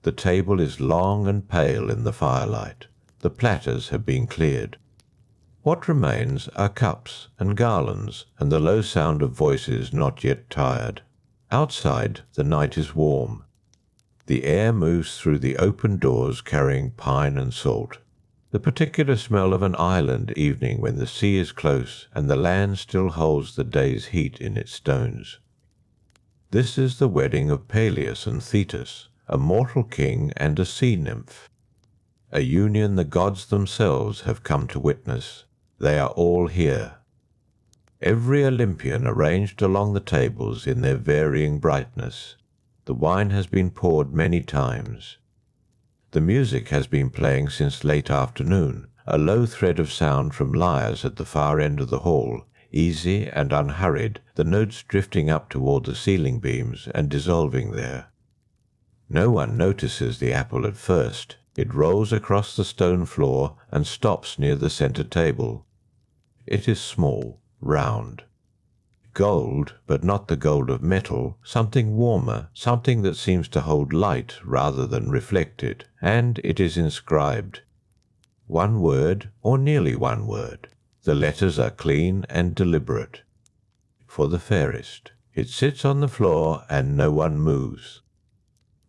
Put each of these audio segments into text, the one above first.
The table is long and pale in the firelight. The platters have been cleared. What remains are cups and garlands and the low sound of voices not yet tired. Outside, the night is warm. The air moves through the open doors carrying pine and salt. The particular smell of an island evening when the sea is close and the land still holds the day's heat in its stones. This is the wedding of Peleus and Thetis, a mortal king and a sea nymph. A union the gods themselves have come to witness. They are all here. Every Olympian arranged along the tables in their varying brightness. The wine has been poured many times. The music has been playing since late afternoon, a low thread of sound from lyres at the far end of the hall, easy and unhurried, the notes drifting up toward the ceiling beams and dissolving there. No one notices the apple at first. It rolls across the stone floor and stops near the center table. It is small, round. Gold, but not the gold of metal, something warmer, something that seems to hold light rather than reflect it, and it is inscribed. One word, or nearly one word. The letters are clean and deliberate. For the fairest. It sits on the floor and no one moves.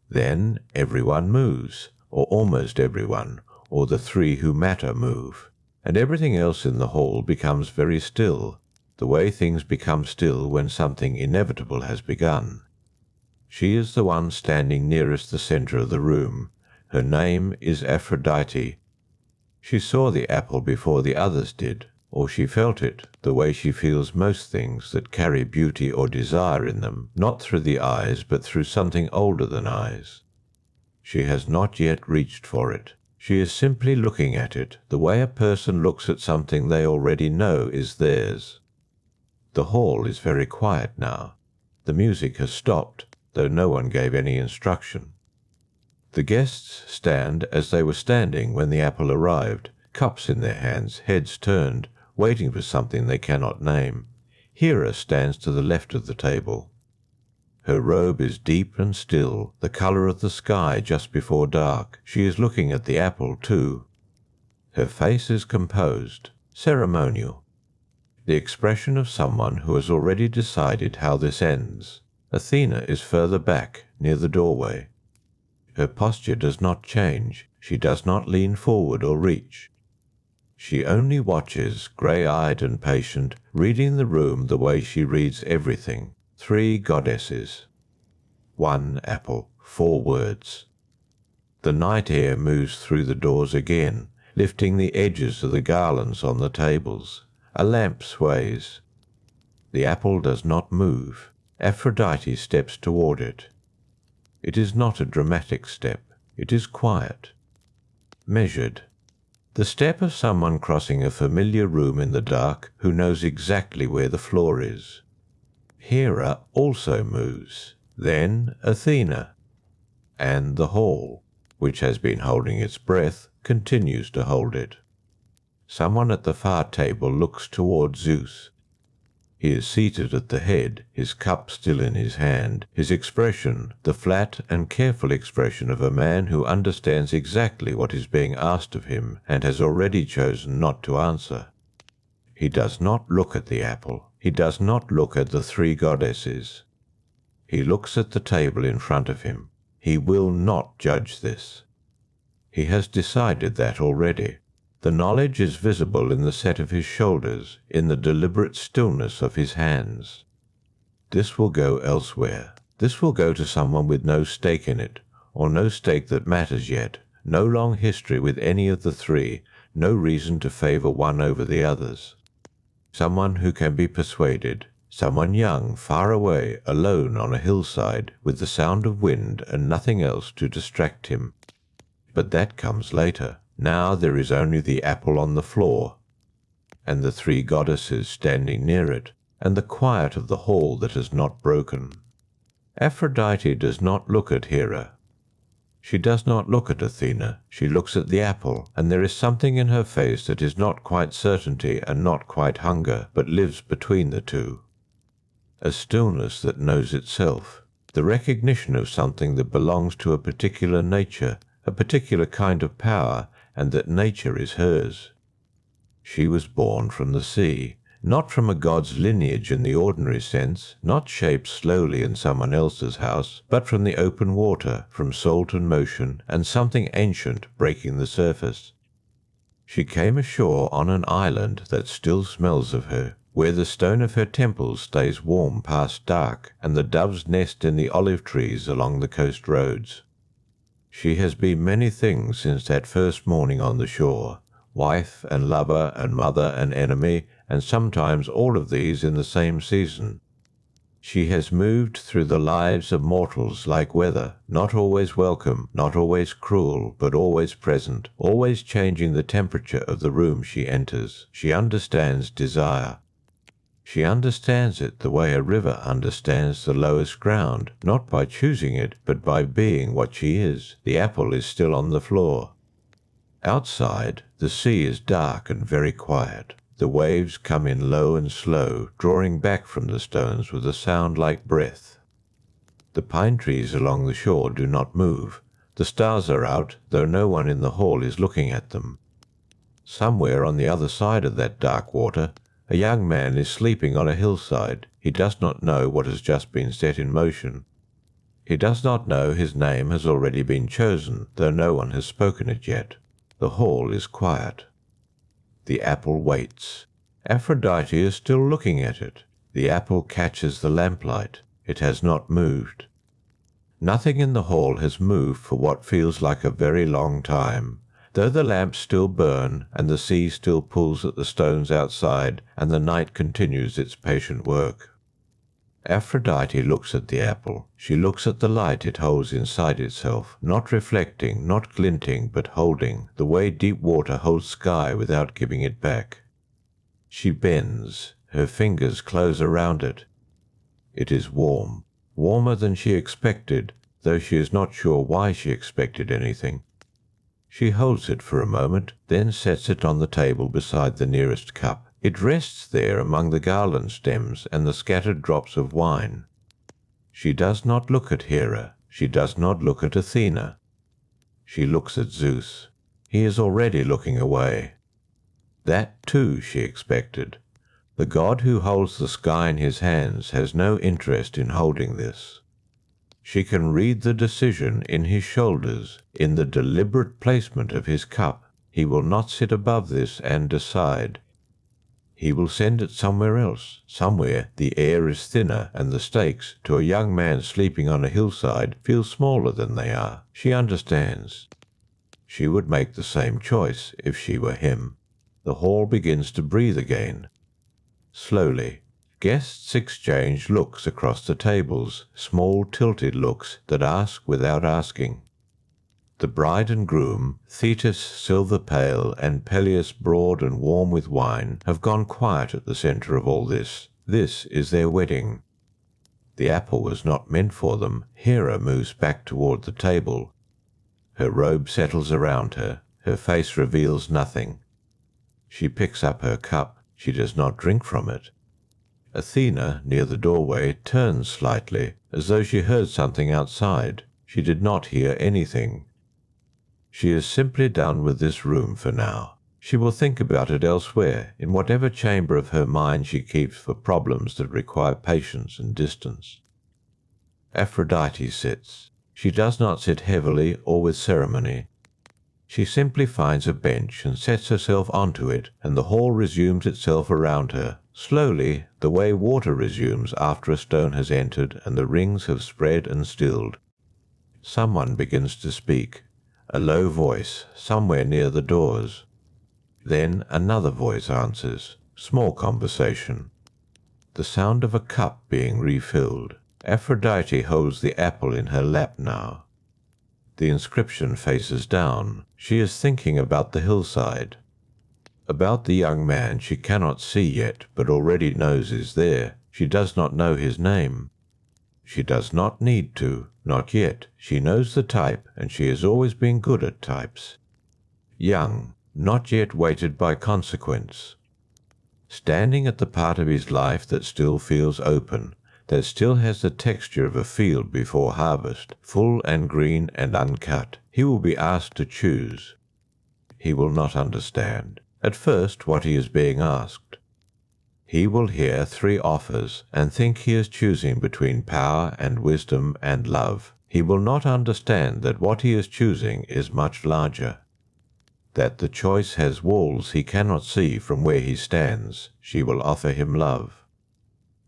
Then everyone moves, or almost everyone, or the three who matter move, and everything else in the hall becomes very still, the way things become still when something inevitable has begun. She is the one standing nearest the center of the room. Her name is Aphrodite. She saw the apple before the others did, or she felt it, the way she feels most things that carry beauty or desire in them, not through the eyes but through something older than eyes. She has not yet reached for it. She is simply looking at it, the way a person looks at something they already know is theirs. The hall is very quiet now. The music has stopped, though no one gave any instruction. The guests stand as they were standing when the apple arrived, cups in their hands, heads turned, waiting for something they cannot name. Hera stands to the left of the table. Her robe is deep and still, the colour of the sky just before dark. She is looking at the apple too. Her face is composed, ceremonial. The expression of someone who has already decided how this ends. Athena is further back, near the doorway. Her posture does not change. She does not lean forward or reach. She only watches, grey-eyed and patient, reading the room the way she reads everything. 3 goddesses. 1 apple. 4 words. The night air moves through the doors again, lifting the edges of the garlands on the tables. A lamp sways. The apple does not move. Aphrodite steps toward it. It is not a dramatic step. It is quiet. Measured. The step of someone crossing a familiar room in the dark who knows exactly where the floor is. Hera also moves. Then Athena. And the hall, which has been holding its breath, continues to hold it. Someone at the far table looks toward Zeus. He is seated at the head, his cup still in his hand, his expression the flat and careful expression of a man who understands exactly what is being asked of him and has already chosen not to answer. He does not look at the apple. He does not look at the 3 goddesses. He looks at the table in front of him. He will not judge this. He has decided that already. The knowledge is visible in the set of his shoulders, in the deliberate stillness of his hands. This will go elsewhere. This will go to someone with no stake in it, or no stake that matters yet, no long history with any of the 3, no reason to favour one over the others. Someone who can be persuaded, someone young, far away, alone on a hillside, with the sound of wind and nothing else to distract him. But that comes later. Now there is only the apple on the floor, and the 3 goddesses standing near it, and the quiet of the hall that has not broken. Aphrodite does not look at Hera. She does not look at Athena. She looks at the apple, and there is something in her face that is not quite certainty and not quite hunger, but lives between the two. A stillness that knows itself. the recognition of something that belongs to a particular nature, a particular kind of power, and that nature is hers. She was born from the sea, not from a god's lineage in the ordinary sense, not shaped slowly in someone else's house, but from the open water, from salt and motion, and something ancient breaking the surface. She came ashore on an island that still smells of her, where the stone of her temple stays warm past dark, and the doves nest in the olive trees along the coast roads. She has been many things since that first morning on the shore, wife and lover and mother and enemy, and sometimes all of these in the same season. She has moved through the lives of mortals like weather, not always welcome, not always cruel, but always present, always changing the temperature of the room she enters. She understands desire. She understands it the way a river understands the lowest ground, not by choosing it, but by being what she is. The apple is still on the floor. Outside, the sea is dark and very quiet. The waves come in low and slow, drawing back from the stones with a sound like breath. The pine trees along the shore do not move. The stars are out, though no one in the hall is looking at them. Somewhere on the other side of that dark water, a young man is sleeping on a hillside. He does not know what has just been set in motion. He does not know his name has already been chosen, though no one has spoken it yet. The hall is quiet. The apple waits. Aphrodite is still looking at it. The apple catches the lamplight. It has not moved. Nothing in the hall has moved for what feels like a very long time. Though the lamps still burn, and the sea still pulls at the stones outside, and the night continues its patient work. Aphrodite looks at the apple. She looks at the light it holds inside itself, not reflecting, not glinting, but holding, the way deep water holds sky without giving it back. She bends. Her fingers close around it. It is warm, warmer than she expected, though she is not sure why she expected anything. She holds it for a moment, then sets it on the table beside the nearest cup. It rests there among the garland stems and the scattered drops of wine. She does not look at Hera. She does not look at Athena. She looks at Zeus. He is already looking away. That too she expected. The god who holds the sky in his hands has no interest in holding this. She can read the decision in his shoulders, in the deliberate placement of his cup. He will not sit above this and decide. He will send it somewhere else. Somewhere the air is thinner and the stakes, to a young man sleeping on a hillside, feel smaller than they are. She understands. She would make the same choice if she were him. The hall begins to breathe again. Slowly. Guests exchange looks across the tables, small tilted looks that ask without asking. The bride and groom, Thetis silver pale and Peleus broad and warm with wine, have gone quiet at the centre of all this. This is their wedding. The apple was not meant for them. Hera moves back toward the table. Her robe settles around her. Her face reveals nothing. She picks up her cup. She does not drink from it. Athena, near the doorway, turns slightly, as though she heard something outside. She did not hear anything. She is simply done with this room for now. She will think about it elsewhere, in whatever chamber of her mind she keeps for problems that require patience and distance. Aphrodite sits. She does not sit heavily or with ceremony. She simply finds a bench and sets herself onto it, and the hall resumes itself around her. Slowly, the way water resumes after a stone has entered and the rings have spread and stilled. Someone begins to speak. A low voice, somewhere near the doors. Then another voice answers. Small conversation. The sound of a cup being refilled. Aphrodite holds the apple in her lap now. The inscription faces down. She is thinking about the hillside. About the young man she cannot see yet, but already knows is there. She does not know his name. She does not need to, not yet. She knows the type, and she has always been good at types. Young, not yet weighted by consequence. Standing at the part of his life that still feels open, that still has the texture of a field before harvest, full and green and uncut. He will be asked to choose. He will not understand, at first, what he is being asked. He will hear 3 offers and think he is choosing between power and wisdom and love. He will not understand that what he is choosing is much larger, that the choice has walls he cannot see from where he stands. She will offer him love.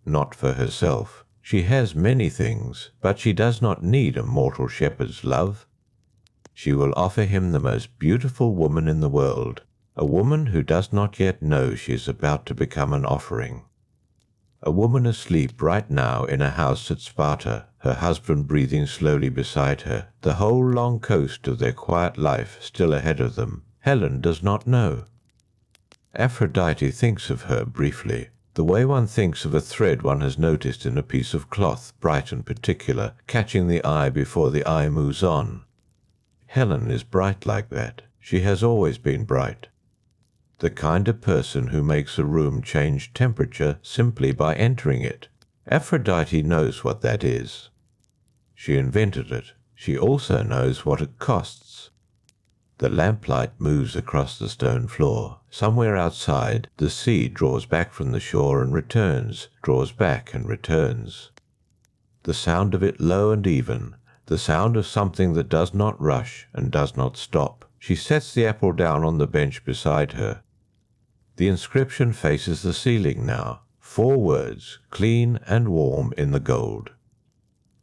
Not for herself. She has many things, but she does not need a mortal shepherd's love. She will offer him the most beautiful woman in the world, a woman who does not yet know she is about to become an offering. A woman asleep right now in a house at Sparta, her husband breathing slowly beside her, the whole long coast of their quiet life still ahead of them. Helen does not know. Aphrodite thinks of her briefly, the way one thinks of a thread one has noticed in a piece of cloth, bright and particular, catching the eye before the eye moves on. Helen is bright like that. She has always been bright. The kind of person who makes a room change temperature simply by entering it. Aphrodite knows what that is. She invented it. She also knows what it costs. The lamplight moves across the stone floor. Somewhere outside, the sea draws back from the shore and returns, draws back and returns. The sound of it low and even, the sound of something that does not rush and does not stop. She sets the apple down on the bench beside her. The inscription faces the ceiling now. 4 words, clean and warm in the gold.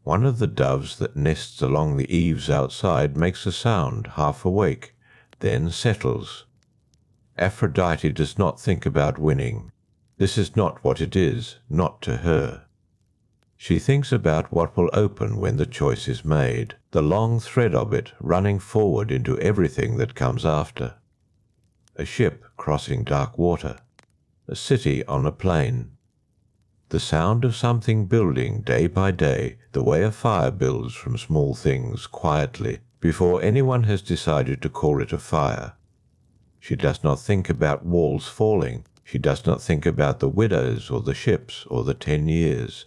One of the doves that nests along the eaves outside makes a sound, half awake, then settles. Aphrodite does not think about winning. This is not what it is, not to her. She thinks about what will open when the choice is made, the long thread of it running forward into everything that comes after. A ship crossing dark water, a city on a plain. The sound of something building day by day, the way a fire builds from small things quietly, before anyone has decided to call it a fire. She does not think about walls falling. She does not think about the widows or the ships or the 10 years.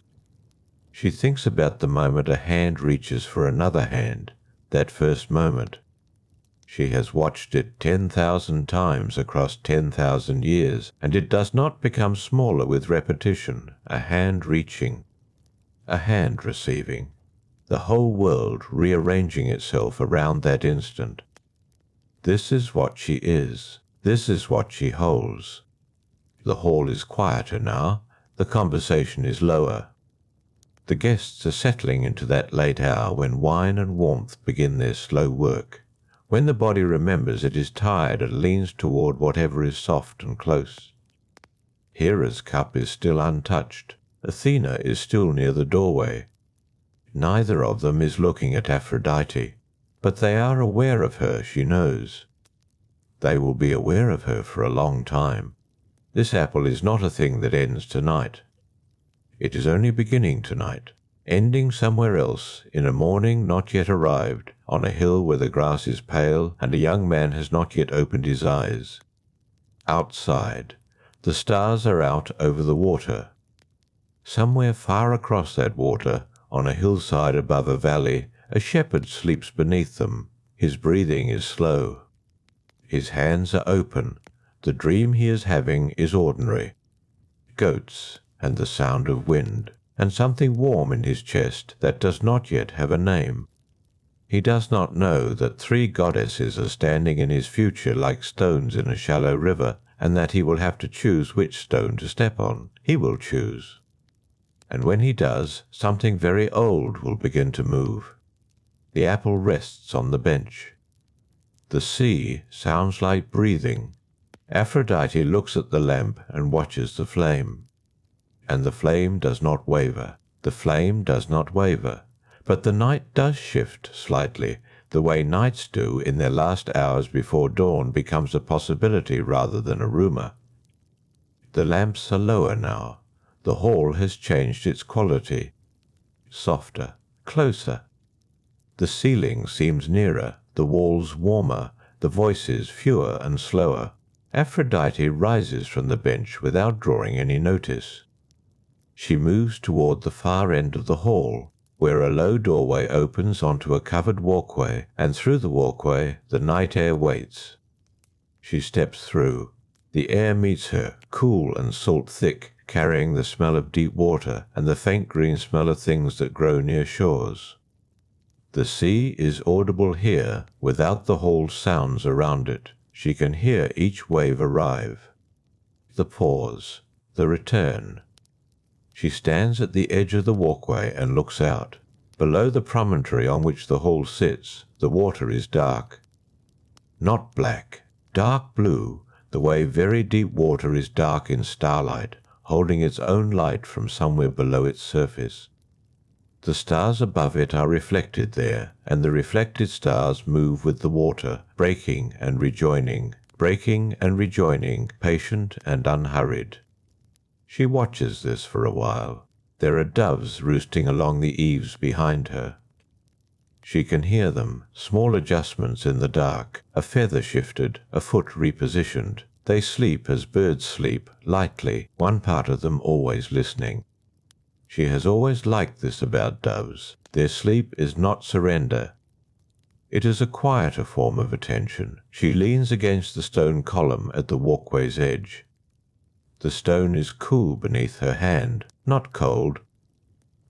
She thinks about the moment a hand reaches for another hand, that first moment. She has watched it 10,000 times across 10,000 years, and it does not become smaller with repetition. A hand reaching, a hand receiving, the whole world rearranging itself around that instant. This is what she is. This is what she holds. The hall is quieter now. The conversation is lower. The guests are settling into that late hour when wine and warmth begin their slow work, when the body remembers it is tired and leans toward whatever is soft and close. Hera's cup is still untouched. Athena is still near the doorway. Neither of them is looking at Aphrodite, but they are aware of her, she knows. They will be aware of her for a long time. This apple is not a thing that ends tonight. It is only beginning tonight, ending somewhere else, in a morning not yet arrived, on a hill where the grass is pale and a young man has not yet opened his eyes. Outside, the stars are out over the water. Somewhere far across that water, on a hillside above a valley, a shepherd sleeps beneath them. His breathing is slow. His hands are open. The dream he is having is ordinary. Goats and the sound of wind, and something warm in his chest that does not yet have a name. He does not know that 3 goddesses are standing in his future like stones in a shallow river, and that he will have to choose which stone to step on. He will choose. And when he does, something very old will begin to move. The apple rests on the bench. The sea sounds like breathing. Aphrodite looks at the lamp and watches the flame. And the flame does not waver. The flame does not waver. But the night does shift slightly, the way nights do in their last hours before dawn becomes a possibility rather than a rumour. The lamps are lower now. The hall has changed its quality. Softer, closer. The ceiling seems nearer, the walls warmer, the voices fewer and slower. Aphrodite rises from the bench without drawing any notice. She moves toward the far end of the hall, where a low doorway opens onto a covered walkway, and through the walkway the night air waits. She steps through. The air meets her, cool and salt thick, carrying the smell of deep water and the faint green smell of things that grow near shores. The sea is audible here without the hall's sounds around it. She can hear each wave arrive. The pause. The return. She stands at the edge of the walkway and looks out. Below the promontory on which the hall sits, the water is dark. Not black. Dark blue, the way very deep water is dark in starlight, holding its own light from somewhere below its surface. The stars above it are reflected there, and the reflected stars move with the water, breaking and rejoining, patient and unhurried. She watches this for a while. There are doves roosting along the eaves behind her. She can hear them, small adjustments in the dark, a feather shifted, a foot repositioned. They sleep as birds sleep, lightly, one part of them always listening. She has always liked this about doves. Their sleep is not surrender. It is a quieter form of attention. She leans against the stone column at the walkway's edge. The stone is cool beneath her hand, not cold.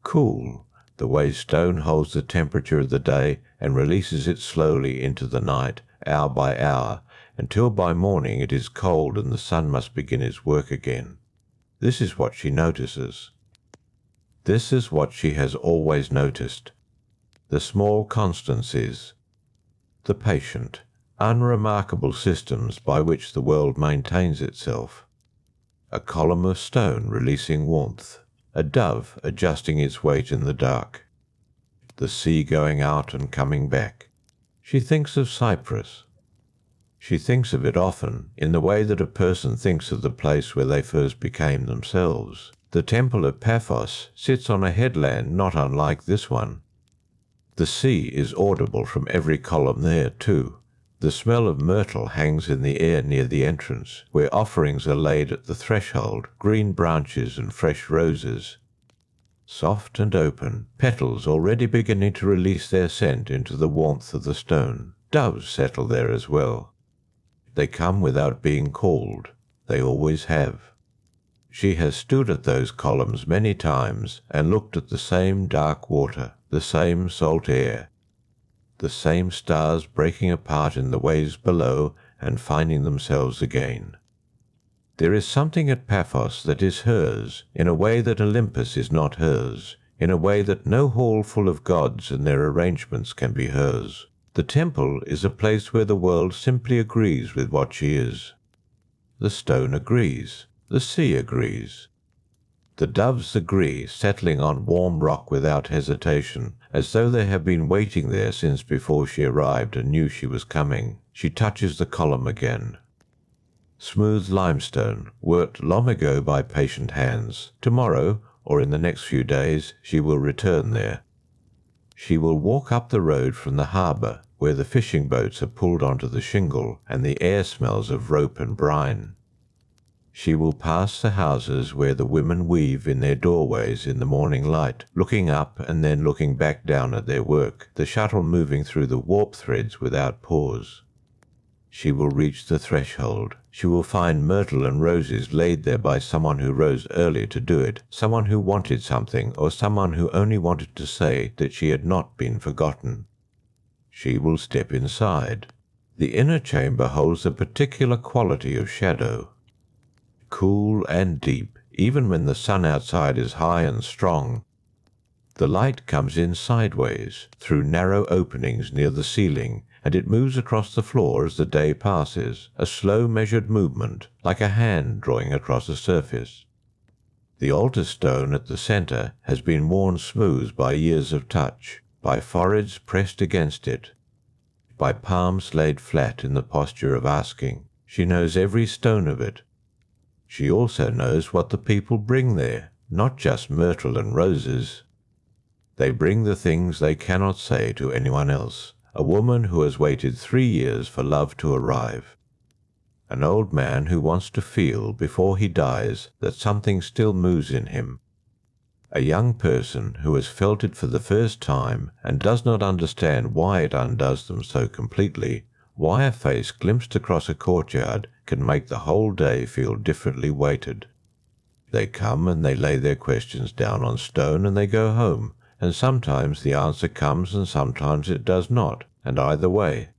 Cool, the way stone holds the temperature of the day and releases it slowly into the night, hour by hour, until by morning it is cold and the sun must begin its work again. This is what she notices. This is what she has always noticed. The small constancies. The patient, unremarkable systems by which the world maintains itself. A column of stone releasing warmth. A dove adjusting its weight in the dark. The sea going out and coming back. She thinks of Cyprus. She thinks of it often, in the way that a person thinks of the place where they first became themselves. The temple of Paphos sits on a headland not unlike this one. The sea is audible from every column there, too. The smell of myrtle hangs in the air near the entrance, where offerings are laid at the threshold, green branches and fresh roses. Soft and open, petals already beginning to release their scent into the warmth of the stone. Doves settle there as well. They come without being called. They always have. She has stood at those columns many times and looked at the same dark water, the same salt air, the same stars breaking apart in the waves below and finding themselves again. There is something at Paphos that is hers, in a way that Olympus is not hers, in a way that no hall full of gods and their arrangements can be hers. The temple is a place where the world simply agrees with what she is. The stone agrees. The sea agrees. The doves agree, settling on warm rock without hesitation, as though they have been waiting there since before she arrived and knew she was coming. She touches the column again. Smooth limestone, worked long ago by patient hands. Tomorrow, or in the next few days, she will return there. She will walk up the road from the harbour, where the fishing boats are pulled onto the shingle, and the air smells of rope and brine. She will pass the houses where the women weave in their doorways in the morning light, looking up and then looking back down at their work, the shuttle moving through the warp threads without pause. She will reach the threshold. She will find myrtle and roses laid there by someone who rose early to do it, someone who wanted something, or someone who only wanted to say that she had not been forgotten. She will step inside. The inner chamber holds a particular quality of shadow. Cool and deep, even when the sun outside is high and strong. The light comes in sideways, through narrow openings near the ceiling, and it moves across the floor as the day passes, a slow measured movement, like a hand drawing across a surface. The altar stone at the centre has been worn smooth by years of touch, by foreheads pressed against it, by palms laid flat in the posture of asking. She knows every stone of it. She also knows what the people bring there, not just myrtle and roses. They bring the things they cannot say to anyone else. A woman who has waited 3 years for love to arrive. An old man who wants to feel before he dies that something still moves in him. A young person who has felt it for the first time and does not understand why it undoes them so completely, why a face glimpsed across a courtyard can make the whole day feel differently weighted. They come and they lay their questions down on stone and they go home, and sometimes the answer comes and sometimes it does not, and either way.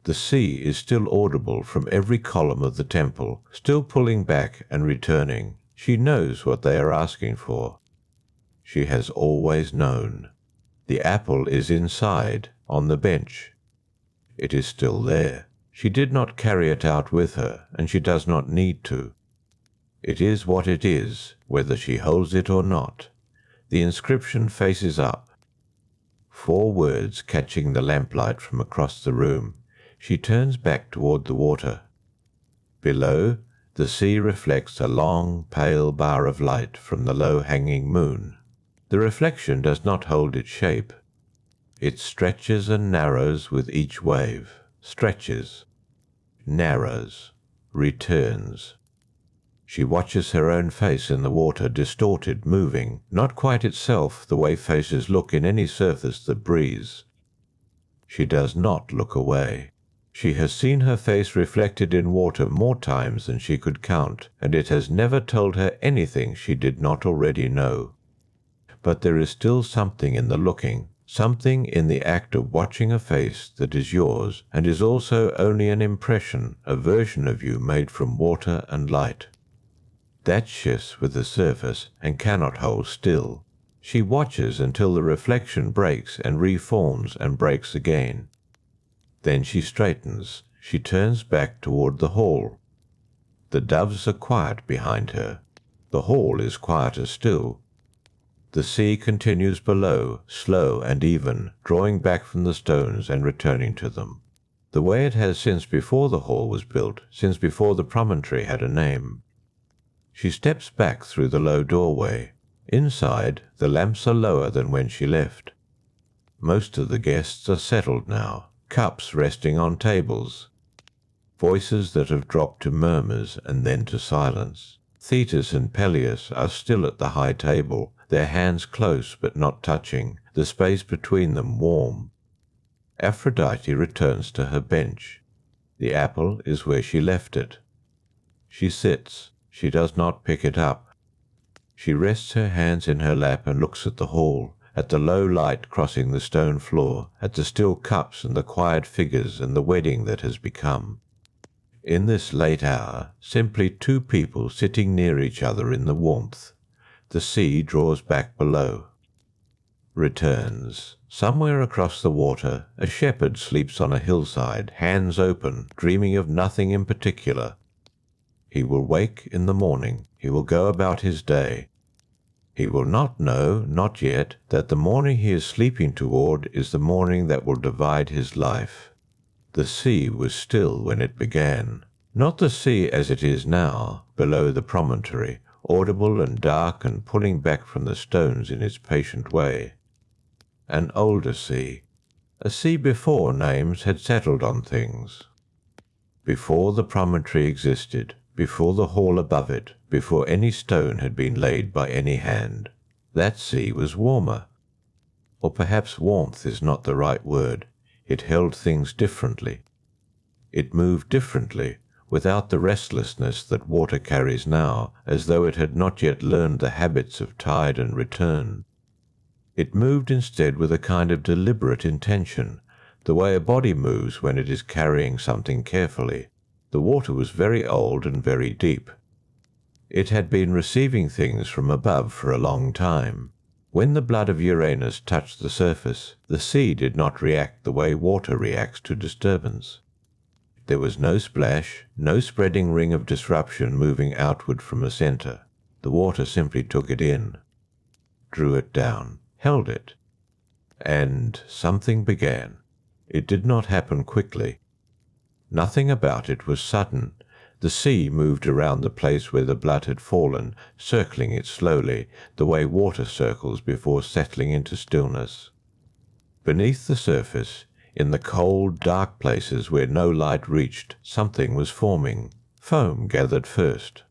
The sea is still audible from every column of the temple, still pulling back and returning. She knows what they are asking for. She has always known. The apple is inside, on the bench. It is still there. She did not carry it out with her, and she does not need to. It is what it is, whether she holds it or not. The inscription faces up. 4 words catching the lamplight from across the room. She turns back toward the water. Below, the sea reflects a long, pale bar of light from the low-hanging moon. The reflection does not hold its shape. It stretches and narrows with each wave, stretches, narrows, returns. She watches her own face in the water, distorted, moving, not quite itself the way faces look in any surface that breathes. She does not look away. She has seen her face reflected in water more times than she could count, and it has never told her anything she did not already know. But there is still something in the looking, something in the act of watching a face that is yours and is also only an impression, a version of you made from water and light. That shifts with the surface and cannot hold still. She watches until the reflection breaks and reforms and breaks again. Then she straightens. She turns back toward the hall. The doves are quiet behind her. The hall is quieter still. The sea continues below, slow and even, drawing back from the stones and returning to them, the way it has since before the hall was built, since before the promontory had a name. She steps back through the low doorway. Inside, the lamps are lower than when she left. Most of the guests are settled now, cups resting on tables. Voices that have dropped to murmurs and then to silence. Thetis and Peleus are still at the high table, their hands close but not touching, the space between them warm. Aphrodite returns to her bench. The apple is where she left it. She sits. She does not pick it up. She rests her hands in her lap and looks at the hall, at the low light crossing the stone floor, at the still cups and the quiet figures and the wedding that has become. In this late hour, simply 2 people sitting near each other in the warmth. The sea draws back below. Returns. Somewhere across the water, a shepherd sleeps on a hillside, hands open, dreaming of nothing in particular. He will wake in the morning. He will go about his day. He will not know, not yet, that the morning he is sleeping toward is the morning that will divide his life. The sea was still when it began. Not the sea as it is now, below the promontory, audible and dark and pulling back from the stones in its patient way. An older sea. A sea before names had settled on things. Before the promontory existed, before the hall above it, before any stone had been laid by any hand. That sea was warmer. Or perhaps warmth is not the right word. It held things differently. It moved differently, without the restlessness that water carries now, as though it had not yet learned the habits of tide and return. It moved instead with a kind of deliberate intention, the way a body moves when it is carrying something carefully. The water was very old and very deep. It had been receiving things from above for a long time. When the blood of Uranus touched the surface, the sea did not react the way water reacts to disturbance. There was no splash, no spreading ring of disruption moving outward from a center. The water simply took it in, drew it down, held it, and something began. It did not happen quickly. Nothing about it was sudden. The sea moved around the place where the blood had fallen, circling it slowly, the way water circles before settling into stillness. Beneath the surface, in the cold, dark places where no light reached, something was forming. Foam gathered first.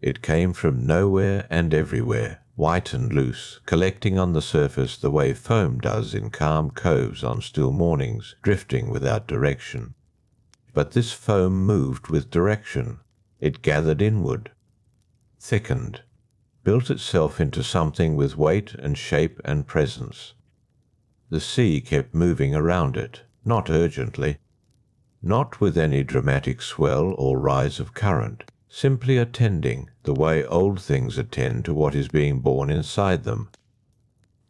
It came from nowhere and everywhere, white and loose, collecting on the surface the way foam does in calm coves on still mornings, drifting without direction. But this foam moved with direction. It gathered inward, thickened, built itself into something with weight and shape and presence. The sea kept moving around it, not urgently, not with any dramatic swell or rise of current, simply attending the way old things attend to what is being born inside them.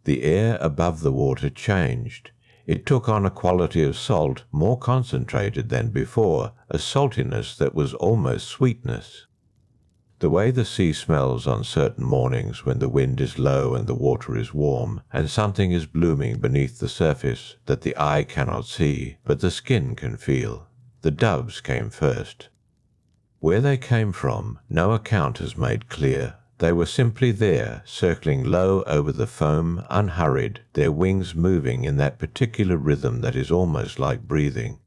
The air above the water changed. It took on a quality of salt more concentrated than before, a saltiness that was almost sweetness. The way the sea smells on certain mornings when the wind is low and the water is warm, and something is blooming beneath the surface that the eye cannot see, but the skin can feel. The doves came first. Where they came from, no account has made clear. They were simply there, circling low over the foam, unhurried, their wings moving in that particular rhythm that is almost like breathing.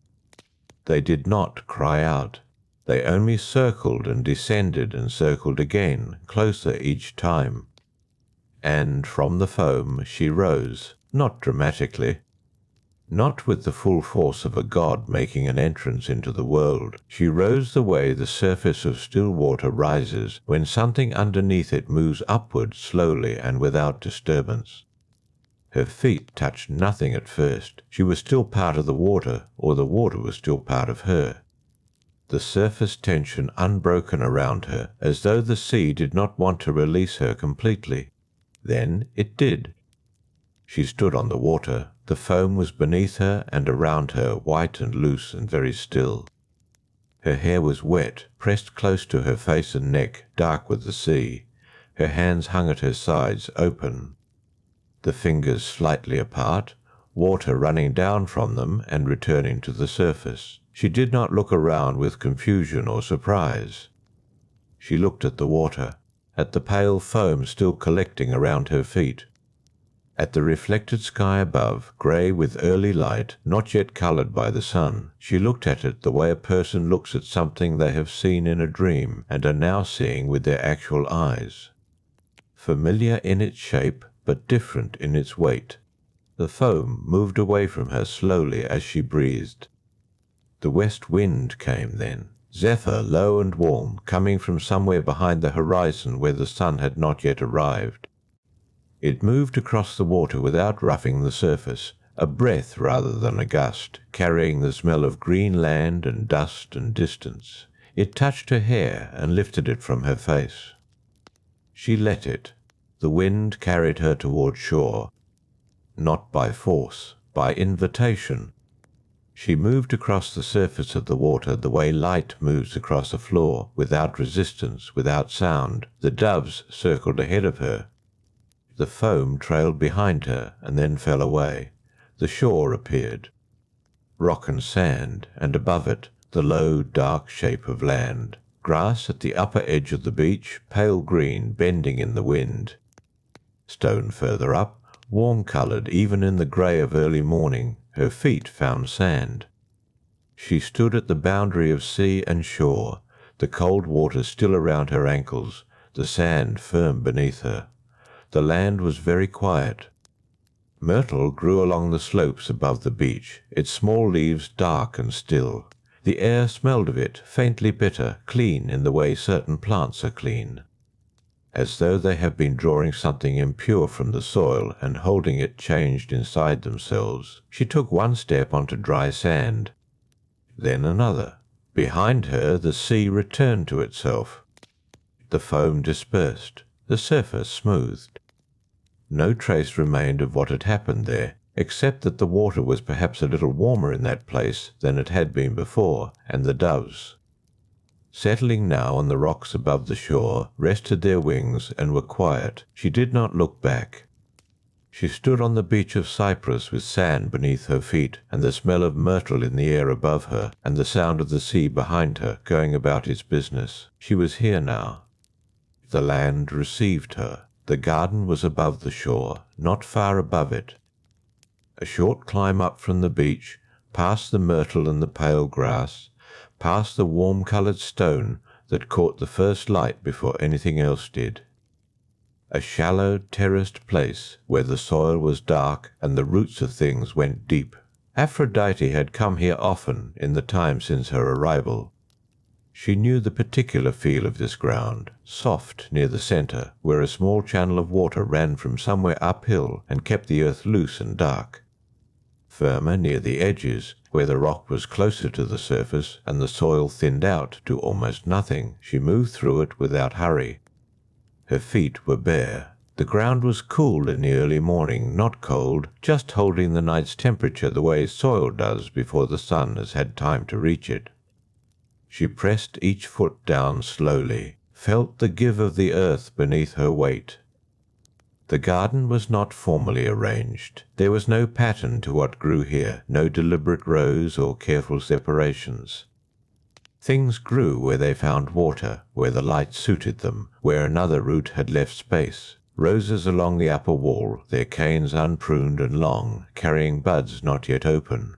They did not cry out. They only circled and descended and circled again, closer each time. And from the foam she rose, not dramatically, not with the full force of a god making an entrance into the world. She rose the way the surface of still water rises when something underneath it moves upward slowly and without disturbance. Her feet touched nothing at first. She was still part of the water, or the water was still part of her. The surface tension unbroken around her, as though the sea did not want to release her completely. Then it did. She stood on the water. The foam was beneath her and around her, white and loose and very still. Her hair was wet, pressed close to her face and neck, dark with the sea. Her hands hung at her sides, open, the fingers slightly apart, water running down from them and returning to the surface. She did not look around with confusion or surprise. She looked at the water, at the pale foam still collecting around her feet, at the reflected sky above, grey with early light, not yet coloured by the sun. She looked at it the way a person looks at something they have seen in a dream and are now seeing with their actual eyes. Familiar in its shape, but different in its weight. The foam moved away from her slowly as she breathed. The west wind came then, zephyr low and warm, coming from somewhere behind the horizon where the sun had not yet arrived. It moved across the water without roughing the surface, a breath rather than a gust, carrying the smell of green land and dust and distance. It touched her hair and lifted it from her face. She let it. The wind carried her toward shore, not by force, by invitation. She moved across the surface of the water the way light moves across a floor, without resistance, without sound. The doves circled ahead of her. The foam trailed behind her and then fell away. The shore appeared, rock and sand, and above it the low, dark shape of land. Grass at the upper edge of the beach, pale green, bending in the wind. Stone further up, warm-coloured even in the grey of early morning. Her feet found sand. She stood at the boundary of sea and shore, the cold water still around her ankles, the sand firm beneath her. The land was very quiet. Myrtle grew along the slopes above the beach, its small leaves dark and still. The air smelled of it, faintly bitter, clean in the way certain plants are clean, as though they have been drawing something impure from the soil and holding it changed inside themselves. She took one step onto dry sand, then another. Behind her the sea returned to itself. The foam dispersed, the surface smoothed. No trace remained of what had happened there, except that the water was perhaps a little warmer in that place than it had been before, and the doves, settling now on the rocks above the shore, rested their wings and were quiet. She did not look back. She stood on the beach of Cyprus with sand beneath her feet, and the smell of myrtle in the air above her, and the sound of the sea behind her, going about its business. She was here now. The land received her. The garden was above the shore, not far above it. A short climb up from the beach, past the myrtle and the pale grass, past the warm-coloured stone that caught the first light before anything else did. a shallow, terraced place where the soil was dark and the roots of things went deep. Aphrodite had come here often in the time since her arrival. She knew the particular feel of this ground, soft near the centre, where a small channel of water ran from somewhere uphill and kept the earth loose and dark. Firmer near the edges, where the rock was closer to the surface and the soil thinned out to almost nothing, she moved through it without hurry. Her feet were bare. The ground was cool in the early morning, not cold, just holding the night's temperature the way soil does before the sun has had time to reach it. She pressed each foot down slowly, felt the give of the earth beneath her weight. The garden was not formally arranged. There was no pattern to what grew here, no deliberate rows or careful separations. Things grew where they found water, where the light suited them, where another root had left space. Roses along the upper wall, their canes unpruned and long, carrying buds not yet open.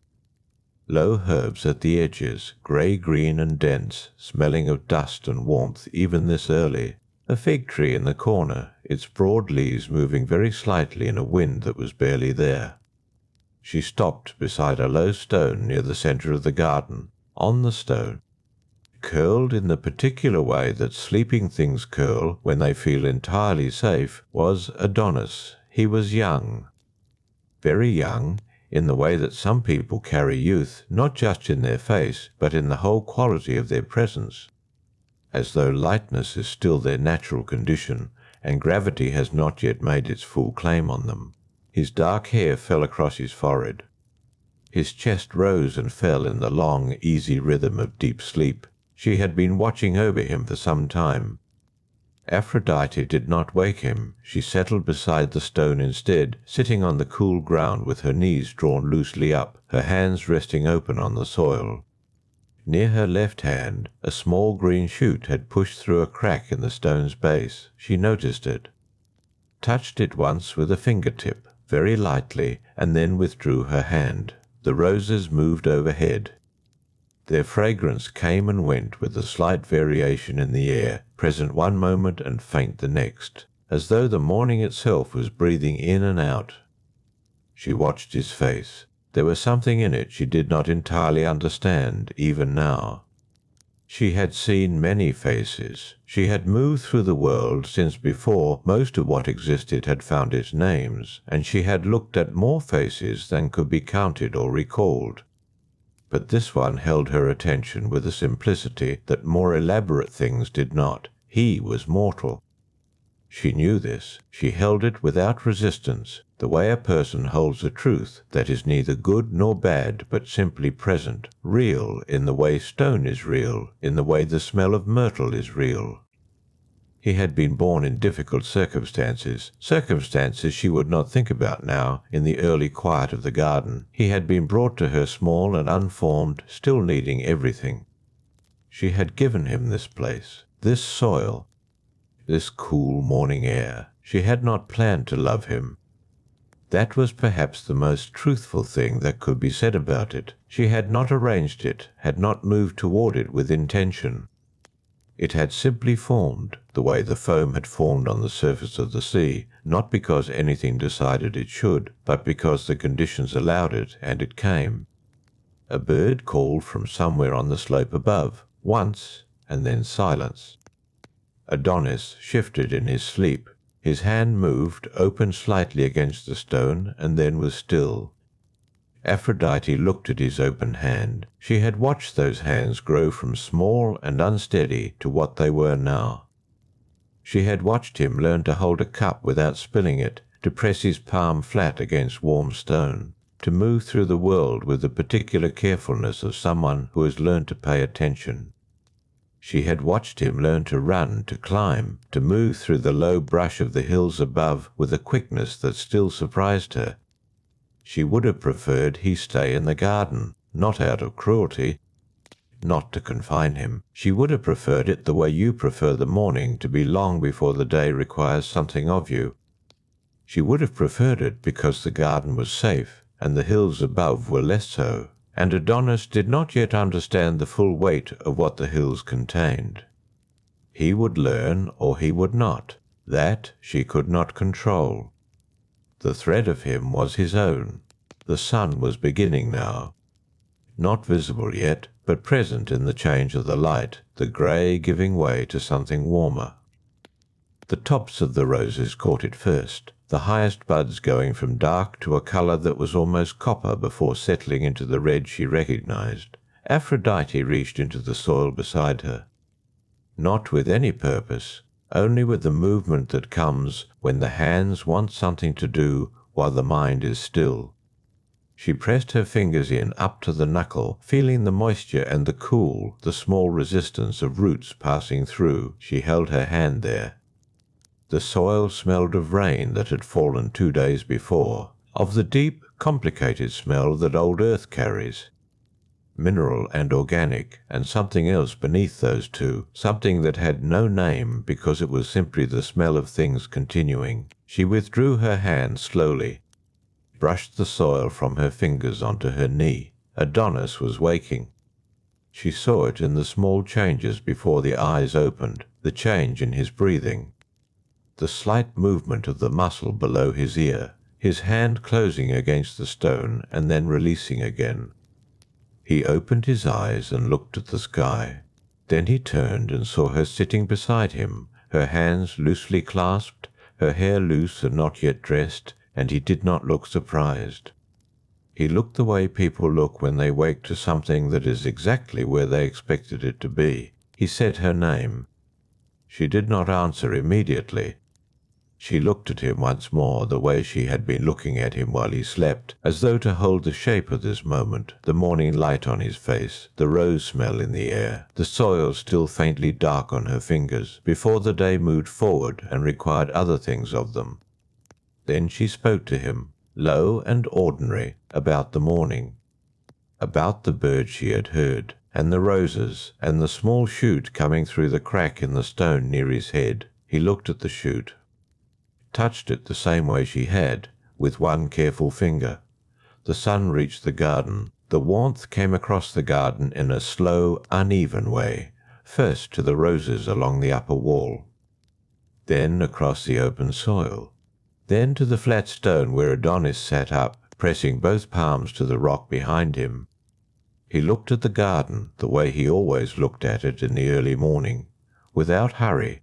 Low herbs at the edges, grey-green and dense, smelling of dust and warmth even this early. A fig tree in the corner, its broad leaves moving very slightly in a wind that was barely there. She stopped beside a low stone near the centre of the garden. On the stone, curled in the particular way that sleeping things curl when they feel entirely safe, was Adonis. He was young, very young, in the way that some people carry youth, not just in their face, but in the whole quality of their presence, as though lightness is still their natural condition, and gravity has not yet made its full claim on them. His dark hair fell across his forehead. His chest rose and fell in the long, easy rhythm of deep sleep. She had been watching over him for some time. Aphrodite did not wake him. She settled beside the stone instead, sitting on the cool ground with her knees drawn loosely up, her hands resting open on the soil. Near her left hand, a small green shoot had pushed through a crack in the stone's base. She noticed it, touched it once with a fingertip, very lightly, and then withdrew her hand. The roses moved overhead. Their fragrance came and went with a slight variation in the air, present one moment and faint the next, as though the morning itself was breathing in and out. She watched his face. There was something in it she did not entirely understand, even now. She had seen many faces. She had moved through the world since before most of what existed had found its names, and she had looked at more faces than could be counted or recalled. But this one held her attention with a simplicity that more elaborate things did not. He was mortal. She knew this. She held it without resistance, the way a person holds a truth that is neither good nor bad, but simply present, real in the way stone is real, in the way the smell of myrtle is real. He had been born in difficult circumstances she would not think about now in the early quiet of the garden. He had been brought to her small and unformed, still needing everything. She had given him this place, this soil, this cool morning air. She had not planned to love him. That was perhaps the most truthful thing that could be said about it. She had not arranged it, had not moved toward it with intention. It had simply formed, the way the foam had formed on the surface of the sea, not because anything decided it should, but because the conditions allowed it, and it came. A bird called from somewhere on the slope above, once, and then silence. Adonis shifted in his sleep. His hand moved, opened slightly against the stone, and then was still. Aphrodite looked at his open hand. She had watched those hands grow from small and unsteady to what they were now. She had watched him learn to hold a cup without spilling it, to press his palm flat against warm stone, to move through the world with the particular carefulness of someone who has learned to pay attention. She had watched him learn to run, to climb, to move through the low brush of the hills above with a quickness that still surprised her. She would have preferred he stay in the garden, not out of cruelty, not to confine him. She would have preferred it the way you prefer the morning to be long before the day requires something of you. She would have preferred it because the garden was safe, and the hills above were less so, and Adonis did not yet understand the full weight of what the hills contained. He would learn or he would not. That she could not control. The thread of him was his own. The sun was beginning now. Not visible yet, but present in the change of the light, the grey giving way to something warmer. The tops of the roses caught it first, the highest buds going from dark to a colour that was almost copper before settling into the red she recognized. Aphrodite reached into the soil beside her. Not with any purpose, only with the movement that comes when the hands want something to do while the mind is still. She pressed her fingers in up to the knuckle, feeling the moisture and the cool, the small resistance of roots passing through. She held her hand there. The soil smelled of rain that had fallen 2 days before, of the deep, complicated smell that old earth carries. Mineral and organic, and something else beneath those two, something that had no name because it was simply the smell of things continuing. She withdrew her hand slowly, brushed the soil from her fingers onto her knee. Adonis was waking. She saw it in the small changes before the eyes opened, the change in his breathing, the slight movement of the muscle below his ear, his hand closing against the stone and then releasing again. He opened his eyes and looked at the sky. Then he turned and saw her sitting beside him, her hands loosely clasped, her hair loose and not yet dressed, and he did not look surprised. He looked the way people look when they wake to something that is exactly where they expected it to be. He said her name. She did not answer immediately. She looked at him once more the way she had been looking at him while he slept, as though to hold the shape of this moment, the morning light on his face, the rose smell in the air, the soil still faintly dark on her fingers, before the day moved forward and required other things of them. Then she spoke to him, low and ordinary, about the morning, about the bird she had heard, and the roses, and the small shoot coming through the crack in the stone near his head. He looked at the shoot, touched it the same way she had, with one careful finger. The sun reached the garden. The warmth came across the garden in a slow, uneven way, first to the roses along the upper wall, then across the open soil, then to the flat stone where Adonis sat up, pressing both palms to the rock behind him. He looked at the garden the way he always looked at it in the early morning, without hurry,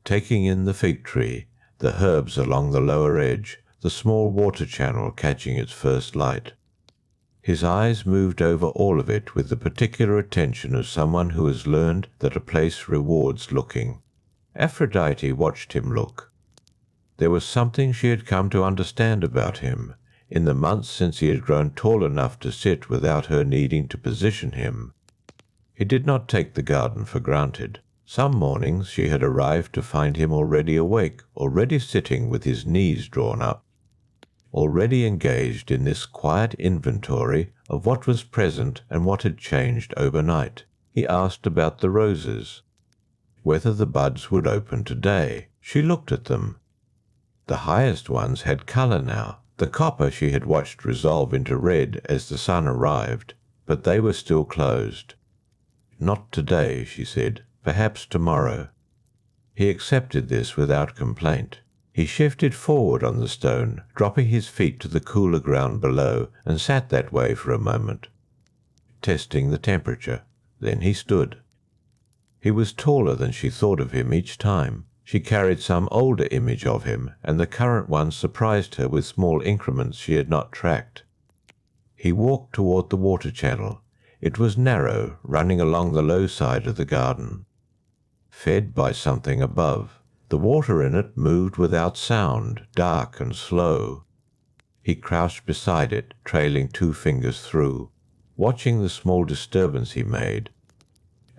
taking in the fig tree, the herbs along the lower edge, the small water channel catching its first light. His eyes moved over all of it with the particular attention of someone who has learned that a place rewards looking. Aphrodite watched him look. There was something she had come to understand about him, in the months since he had grown tall enough to sit without her needing to position him. He did not take the garden for granted. Some mornings she had arrived to find him already awake, already sitting with his knees drawn up, already engaged in this quiet inventory of what was present and what had changed overnight. He asked about the roses, whether the buds would open today. She looked at them. The highest ones had colour now, the copper she had watched resolve into red as the sun arrived, but they were still closed. Not today, she said. Perhaps tomorrow. He accepted this without complaint. He shifted forward on the stone, dropping his feet to the cooler ground below, and sat that way for a moment, testing the temperature. Then he stood. He was taller than she thought of him each time. She carried some older image of him, and the current one surprised her with small increments she had not tracked. He walked toward the water channel. It was narrow, running along the low side of the garden, fed by something above. The water in it moved without sound, dark and slow. He crouched beside it, trailing 2 fingers through, watching the small disturbance he made.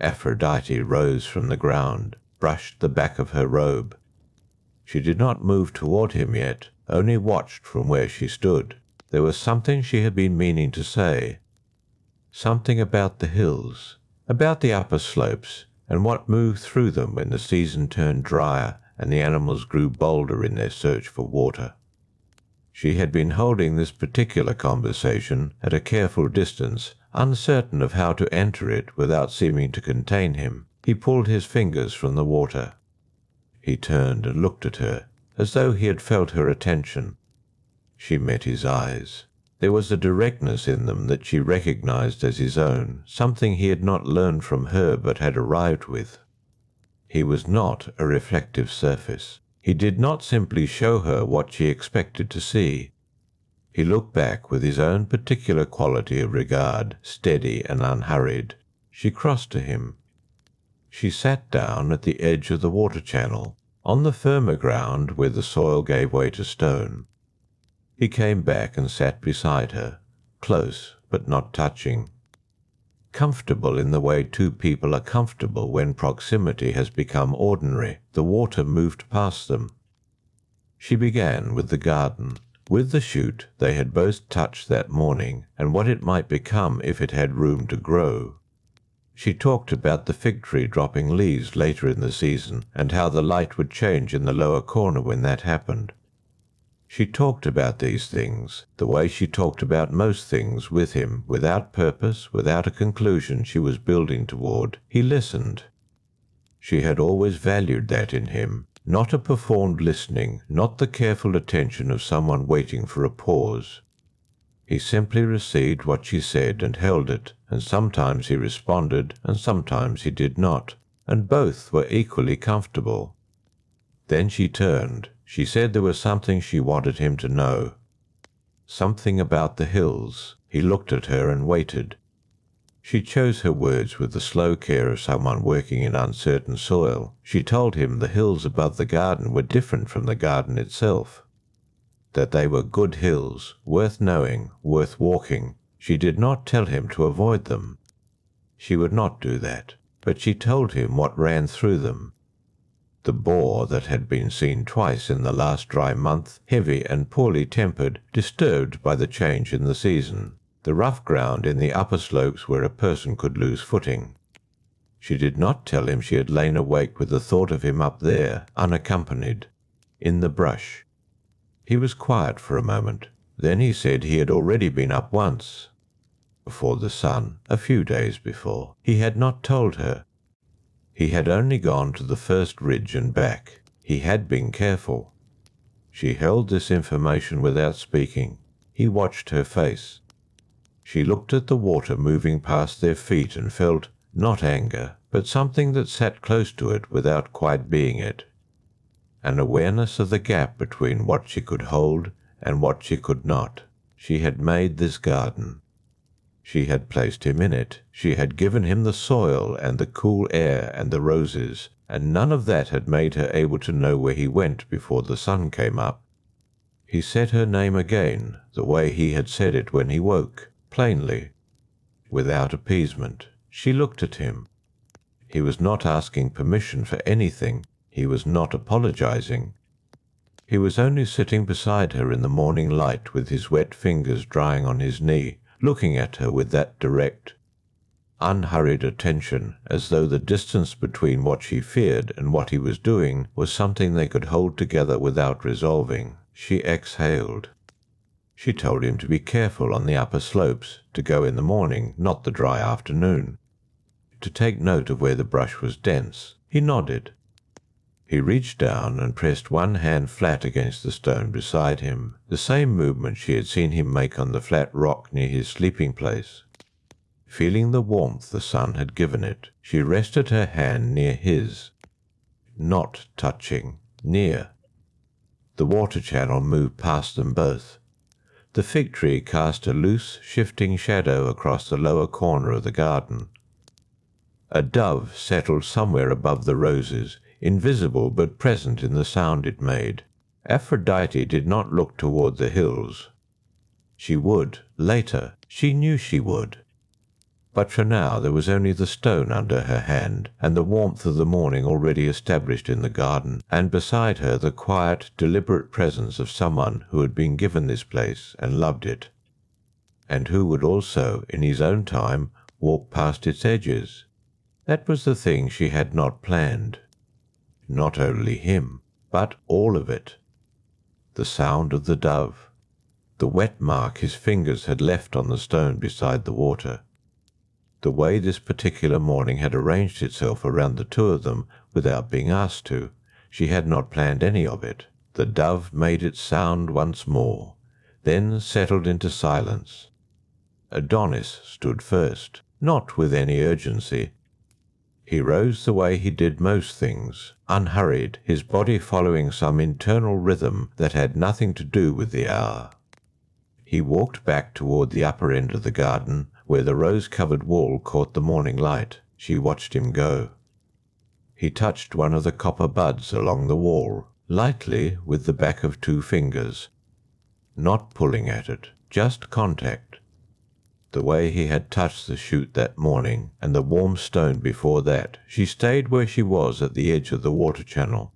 Aphrodite rose from the ground, brushed the back of her robe. She did not move toward him yet, only watched from where she stood. There was something she had been meaning to say, something about the hills, about the upper slopes, and what moved through them when the season turned drier and the animals grew bolder in their search for water. She had been holding this particular conversation at a careful distance, uncertain of how to enter it without seeming to contain him. He pulled his fingers from the water. He turned and looked at her, as though he had felt her attention. She met his eyes. There was a directness in them that she recognized as his own, something he had not learned from her but had arrived with. He was not a reflective surface. He did not simply show her what she expected to see. He looked back with his own particular quality of regard, steady and unhurried. She crossed to him. She sat down at the edge of the water channel, on the firmer ground where the soil gave way to stone. He came back and sat beside her, close but not touching. Comfortable in the way two people are comfortable when proximity has become ordinary, the water moved past them. She began with the garden, with the shoot they had both touched that morning, and what it might become if it had room to grow. She talked about the fig tree dropping leaves later in the season, and how the light would change in the lower corner when that happened. She talked about these things, the way she talked about most things with him, without purpose, without a conclusion she was building toward. He listened. She had always valued that in him, not a performed listening, not the careful attention of someone waiting for a pause. He simply received what she said and held it, and sometimes he responded and sometimes he did not, and both were equally comfortable. Then she turned. She said there was something she wanted him to know. Something about the hills. He looked at her and waited. She chose her words with the slow care of someone working in uncertain soil. She told him the hills above the garden were different from the garden itself, that they were good hills, worth knowing, worth walking. She did not tell him to avoid them. She would not do that, but she told him what ran through them. The boar that had been seen twice in the last dry month, heavy and poorly tempered, disturbed by the change in the season. The rough ground in the upper slopes where a person could lose footing. She did not tell him she had lain awake with the thought of him up there, unaccompanied, in the brush. He was quiet for a moment. Then he said he had already been up once. Before the sun, a few days before. He had not told her. He had only gone to the first ridge and back. He had been careful. She held this information without speaking. He watched her face. She looked at the water moving past their feet and felt, not anger, but something that sat close to it without quite being it. An awareness of the gap between what she could hold and what she could not. She had made this garden. She had placed him in it. She had given him the soil and the cool air and the roses, and none of that had made her able to know where he went before the sun came up. He said her name again, the way he had said it when he woke, plainly, without appeasement. She looked at him. He was not asking permission for anything. He was not apologizing. He was only sitting beside her in the morning light with his wet fingers drying on his knee, looking at her with that direct, unhurried attention, as though the distance between what she feared and what he was doing was something they could hold together without resolving. She exhaled. She told him to be careful on the upper slopes, to go in the morning, not the dry afternoon, to take note of where the brush was dense. He nodded. He reached down and pressed one hand flat against the stone beside him, the same movement she had seen him make on the flat rock near his sleeping place. Feeling the warmth the sun had given it, she rested her hand near his. Not touching, near. The water channel moved past them both. The fig tree cast a loose, shifting shadow across the lower corner of the garden. A dove settled somewhere above the roses, invisible but present in the sound it made. Aphrodite did not look toward the hills. She would, later. She knew she would. But for now there was only the stone under her hand, and the warmth of the morning already established in the garden, and beside her the quiet, deliberate presence of someone who had been given this place and loved it, and who would also, in his own time, walk past its edges. That was the thing she had not planned. Not only him, but all of it. The sound of the dove, the wet mark his fingers had left on the stone beside the water, the way this particular morning had arranged itself around the two of them without being asked to. She had not planned any of it. The dove made its sound once more, then settled into silence. Adonis stood first, not with any urgency. He rose the way he did most things, unhurried, his body following some internal rhythm that had nothing to do with the hour. He walked back toward the upper end of the garden, where the rose-covered wall caught the morning light. She watched him go. He touched one of the copper buds along the wall, lightly with the back of 2 fingers, not pulling at it, just contact. The way he had touched the shoot that morning, and the warm stone before that, she stayed where she was at the edge of the water channel,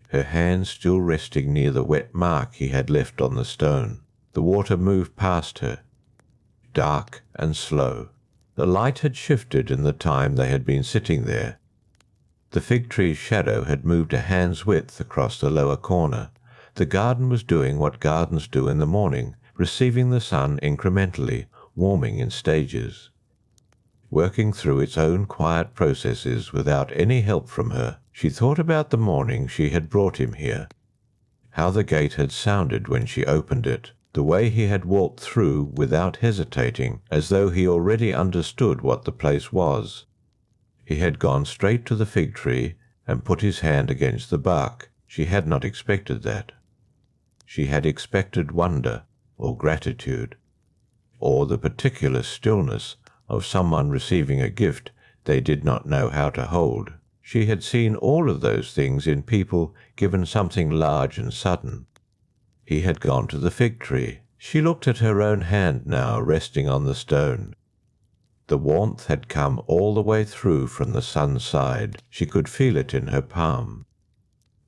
her hand still resting near the wet mark he had left on the stone. The water moved past her, dark and slow. The light had shifted in the time they had been sitting there. The fig tree's shadow had moved a hand's width across the lower corner. The garden was doing what gardens do in the morning, receiving the sun incrementally, warming in stages, working through its own quiet processes without any help from her. She thought about the morning she had brought him here, how the gate had sounded when she opened it, the way he had walked through without hesitating, as though he already understood what the place was. He had gone straight to the fig tree and put his hand against the bark. She had not expected that. She had expected wonder or gratitude, or the particular stillness of someone receiving a gift they did not know how to hold. She had seen all of those things in people given something large and sudden. He had gone to the fig tree. She looked at her own hand now resting on the stone. The warmth had come all the way through from the sun's side. She could feel it in her palm.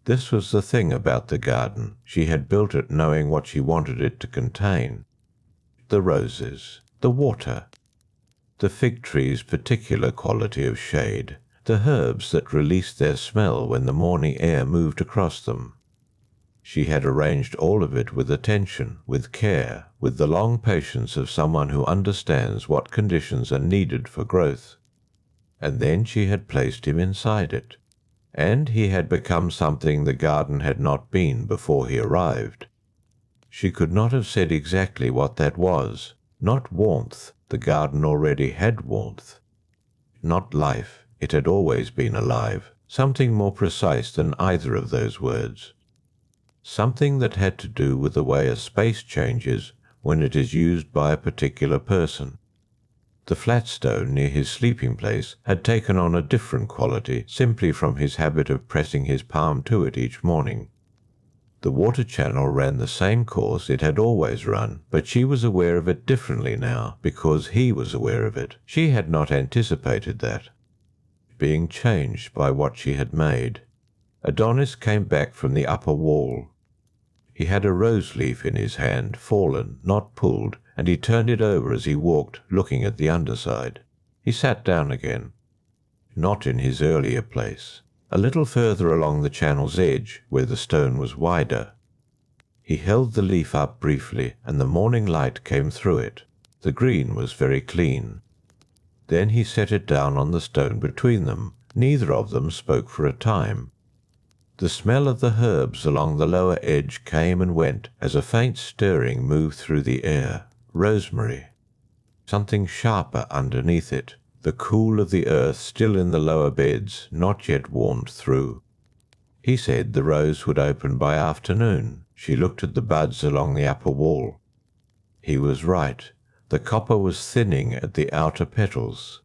This was the thing about the garden. She had built it knowing what she wanted it to contain. The roses, the water, the fig tree's particular quality of shade, the herbs that released their smell when the morning air moved across them. She had arranged all of it with attention, with care, with the long patience of someone who understands what conditions are needed for growth. And then she had placed him inside it, and he had become something the garden had not been before he arrived. She could not have said exactly what that was. Not warmth, the garden already had warmth. Not life, it had always been alive. Something more precise than either of those words. Something that had to do with the way a space changes when it is used by a particular person. The flat stone near his sleeping place had taken on a different quality simply from his habit of pressing his palm to it each morning. The water channel ran the same course it had always run, but she was aware of it differently now because he was aware of it. She had not anticipated that. Being changed by what she had made. Adonis came back from the upper wall. He had a rose leaf in his hand, fallen, not pulled, and he turned it over as he walked, looking at the underside. He sat down again. Not in his earlier place, a little further along the channel's edge, where the stone was wider. He held the leaf up briefly, and the morning light came through it. The green was very clean. Then he set it down on the stone between them. Neither of them spoke for a time. The smell of the herbs along the lower edge came and went as a faint stirring moved through the air. Rosemary. Something sharper underneath it. The cool of the earth still in the lower beds, not yet warmed through. He said the rose would open by afternoon. She looked at the buds along the upper wall. He was right. The copper was thinning at the outer petals.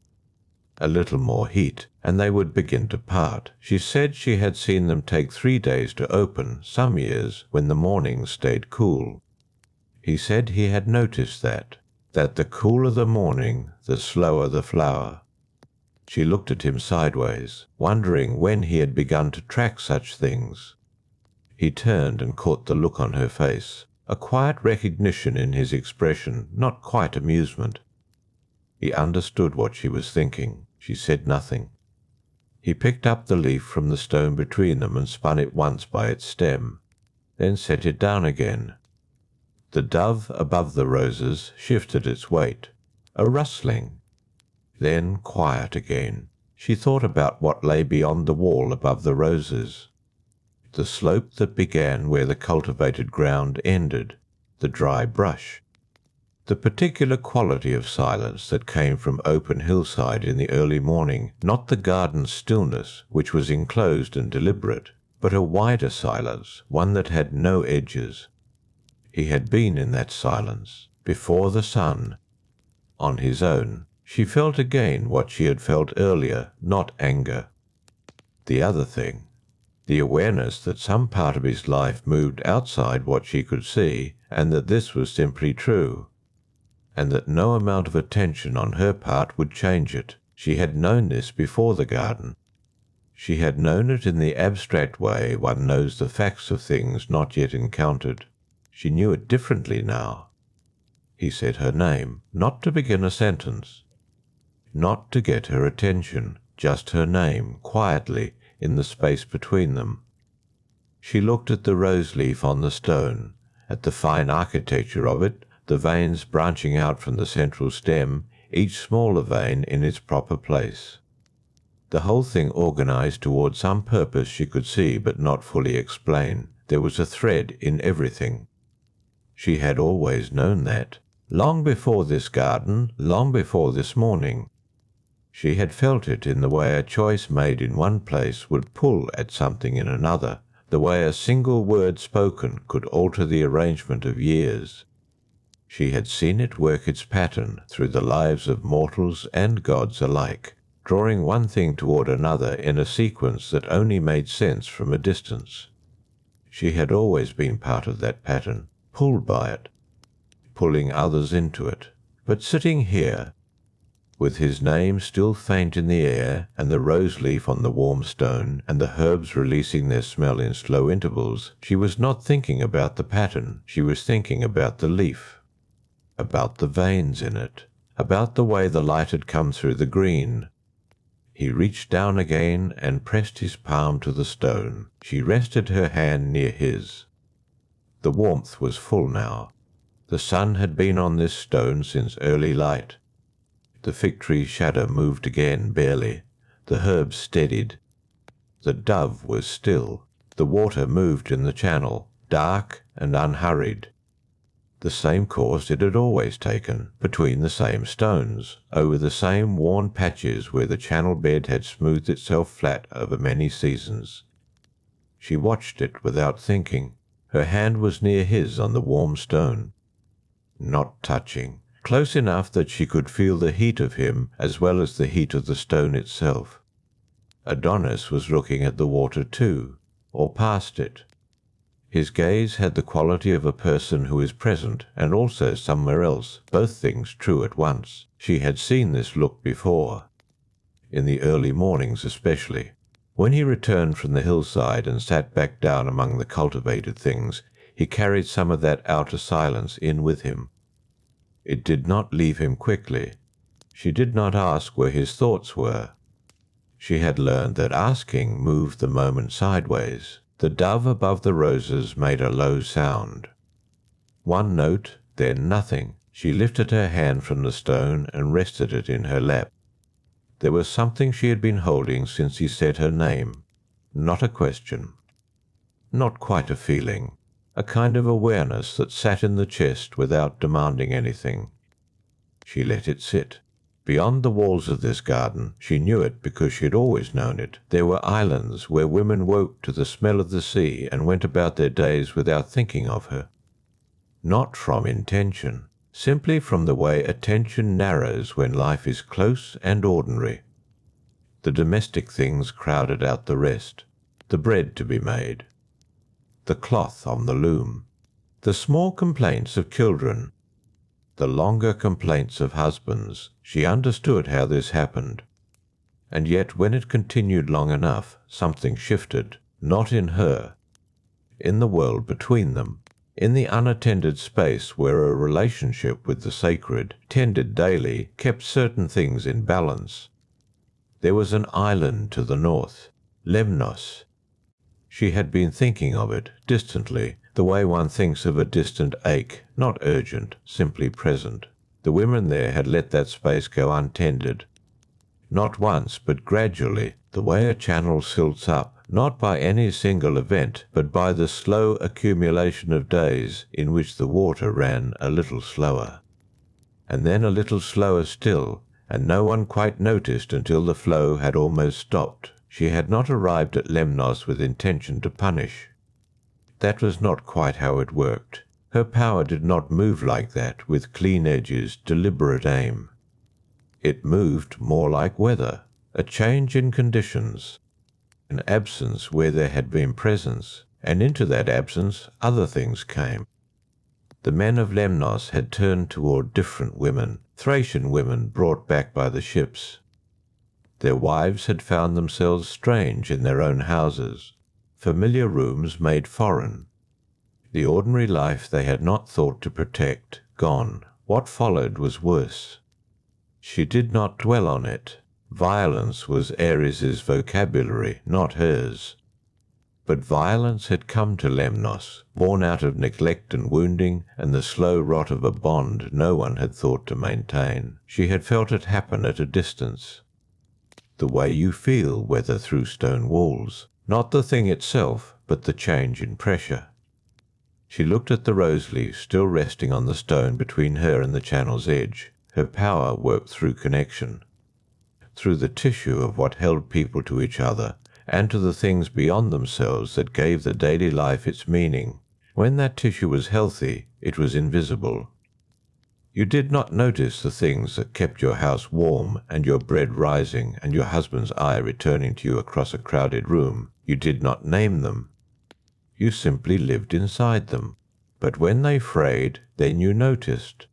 A little more heat, and they would begin to part. She said she had seen them take 3 days to open, some years, when the mornings stayed cool. He said he had noticed that the cooler the morning, the slower the flower. She looked at him sideways, wondering when he had begun to track such things. He turned and caught the look on her face, a quiet recognition in his expression, not quite amusement. He understood what she was thinking. She said nothing. He picked up the leaf from the stone between them and spun it once by its stem, then set it down again. The dove above the roses shifted its weight. A rustling. Then quiet again. She thought about what lay beyond the wall above the roses. the slope that began where the cultivated ground ended, the dry brush, the particular quality of silence that came from open hillside in the early morning, not the garden stillness, which was enclosed and deliberate, but a wider silence, one that had no edges. He had been in that silence, before the sun, on his own. She felt again what she had felt earlier, not anger. The other thing, the awareness that some part of his life moved outside what she could see, and that this was simply true, and that no amount of attention on her part would change it. She had known this before the garden. She had known it in the abstract way one knows the facts of things not yet encountered. She knew it differently now. He said her name, not to begin a sentence, not to get her attention, just her name, quietly, in the space between them. She looked at the rose leaf on the stone, at the fine architecture of it, the veins branching out from the central stem, each smaller vein in its proper place. The whole thing organized toward some purpose she could see but not fully explain. There was a thread in everything. She had always known that. Long before this garden, long before this morning. She had felt it in the way a choice made in one place would pull at something in another, the way a single word spoken could alter the arrangement of years. She had seen it work its pattern through the lives of mortals and gods alike, drawing one thing toward another in a sequence that only made sense from a distance. She had always been part of that pattern, pulled by it, pulling others into it. But sitting here, with his name still faint in the air, and the rose leaf on the warm stone, and the herbs releasing their smell in slow intervals, she was not thinking about the pattern, she was thinking about the leaf, about the veins in it, about the way the light had come through the green. He reached down again and pressed his palm to the stone. She rested her hand near his. The warmth was full now. The sun had been on this stone since early light. The fig tree's shadow moved again barely. The herbs steadied. The dove was still. The water moved in the channel, dark and unhurried. The same course it had always taken, between the same stones, over the same worn patches where the channel bed had smoothed itself flat over many seasons. She watched it without thinking. Her hand was near his on the warm stone. Not touching, close enough that she could feel the heat of him as well as the heat of the stone itself. Adonis was looking at the water too, or past it. His gaze had the quality of a person who is present and also somewhere else, both things true at once. She had seen this look before, in the early mornings especially. When he returned from the hillside and sat back down among the cultivated things, he carried some of that outer silence in with him. It did not leave him quickly. She did not ask where his thoughts were. She had learned that asking moved the moment sideways. The dove above the roses made a low sound. One note, then nothing. She lifted her hand from the stone and rested it in her lap. There was something she had been holding since he said her name. Not a question. Not quite a feeling. A kind of awareness that sat in the chest without demanding anything. She let it sit. Beyond the walls of this garden, she knew it because she had always known it, there were islands where women woke to the smell of the sea and went about their days without thinking of her. Not from intention, simply from the way attention narrows when life is close and ordinary. The domestic things crowded out the rest, the bread to be made, the cloth on the loom, the small complaints of children, the longer complaints of husbands. She understood how this happened. And yet when it continued long enough, something shifted, not in her, in the world between them, in the unattended space where a relationship with the sacred, tended daily, kept certain things in balance. There was an island to the north, Lemnos. She had been thinking of it, distantly, the way one thinks of a distant ache, not urgent, simply present. The women there had let that space go untended. Not once, but gradually, the way a channel silts up, not by any single event, but by the slow accumulation of days in which the water ran a little slower, and then a little slower still, and no one quite noticed until the flow had almost stopped. She had not arrived at Lemnos with intention to punish. That was not quite how it worked. Her power did not move like that, with clean edges, deliberate aim. It moved more like weather, a change in conditions, an absence where there had been presence, and into that absence other things came. The men of Lemnos had turned toward different women, Thracian women brought back by the ships. Their wives had found themselves strange in their own houses, familiar rooms made foreign. The ordinary life they had not thought to protect, gone. What followed was worse. She did not dwell on it. Violence was Ares's vocabulary, not hers. But violence had come to Lemnos, born out of neglect and wounding and the slow rot of a bond no one had thought to maintain. She had felt it happen at a distance. The way you feel weather through stone walls, not the thing itself, but the change in pressure. She looked at the rose leaf still resting on the stone between her and the channel's edge. Her power worked through connection, through the tissue of what held people to each other, and to the things beyond themselves that gave the daily life its meaning. When that tissue was healthy, it was invisible. You did not notice the things that kept your house warm and your bread rising and your husband's eye returning to you across a crowded room. You did not name them. You simply lived inside them. But when they frayed, then you noticed.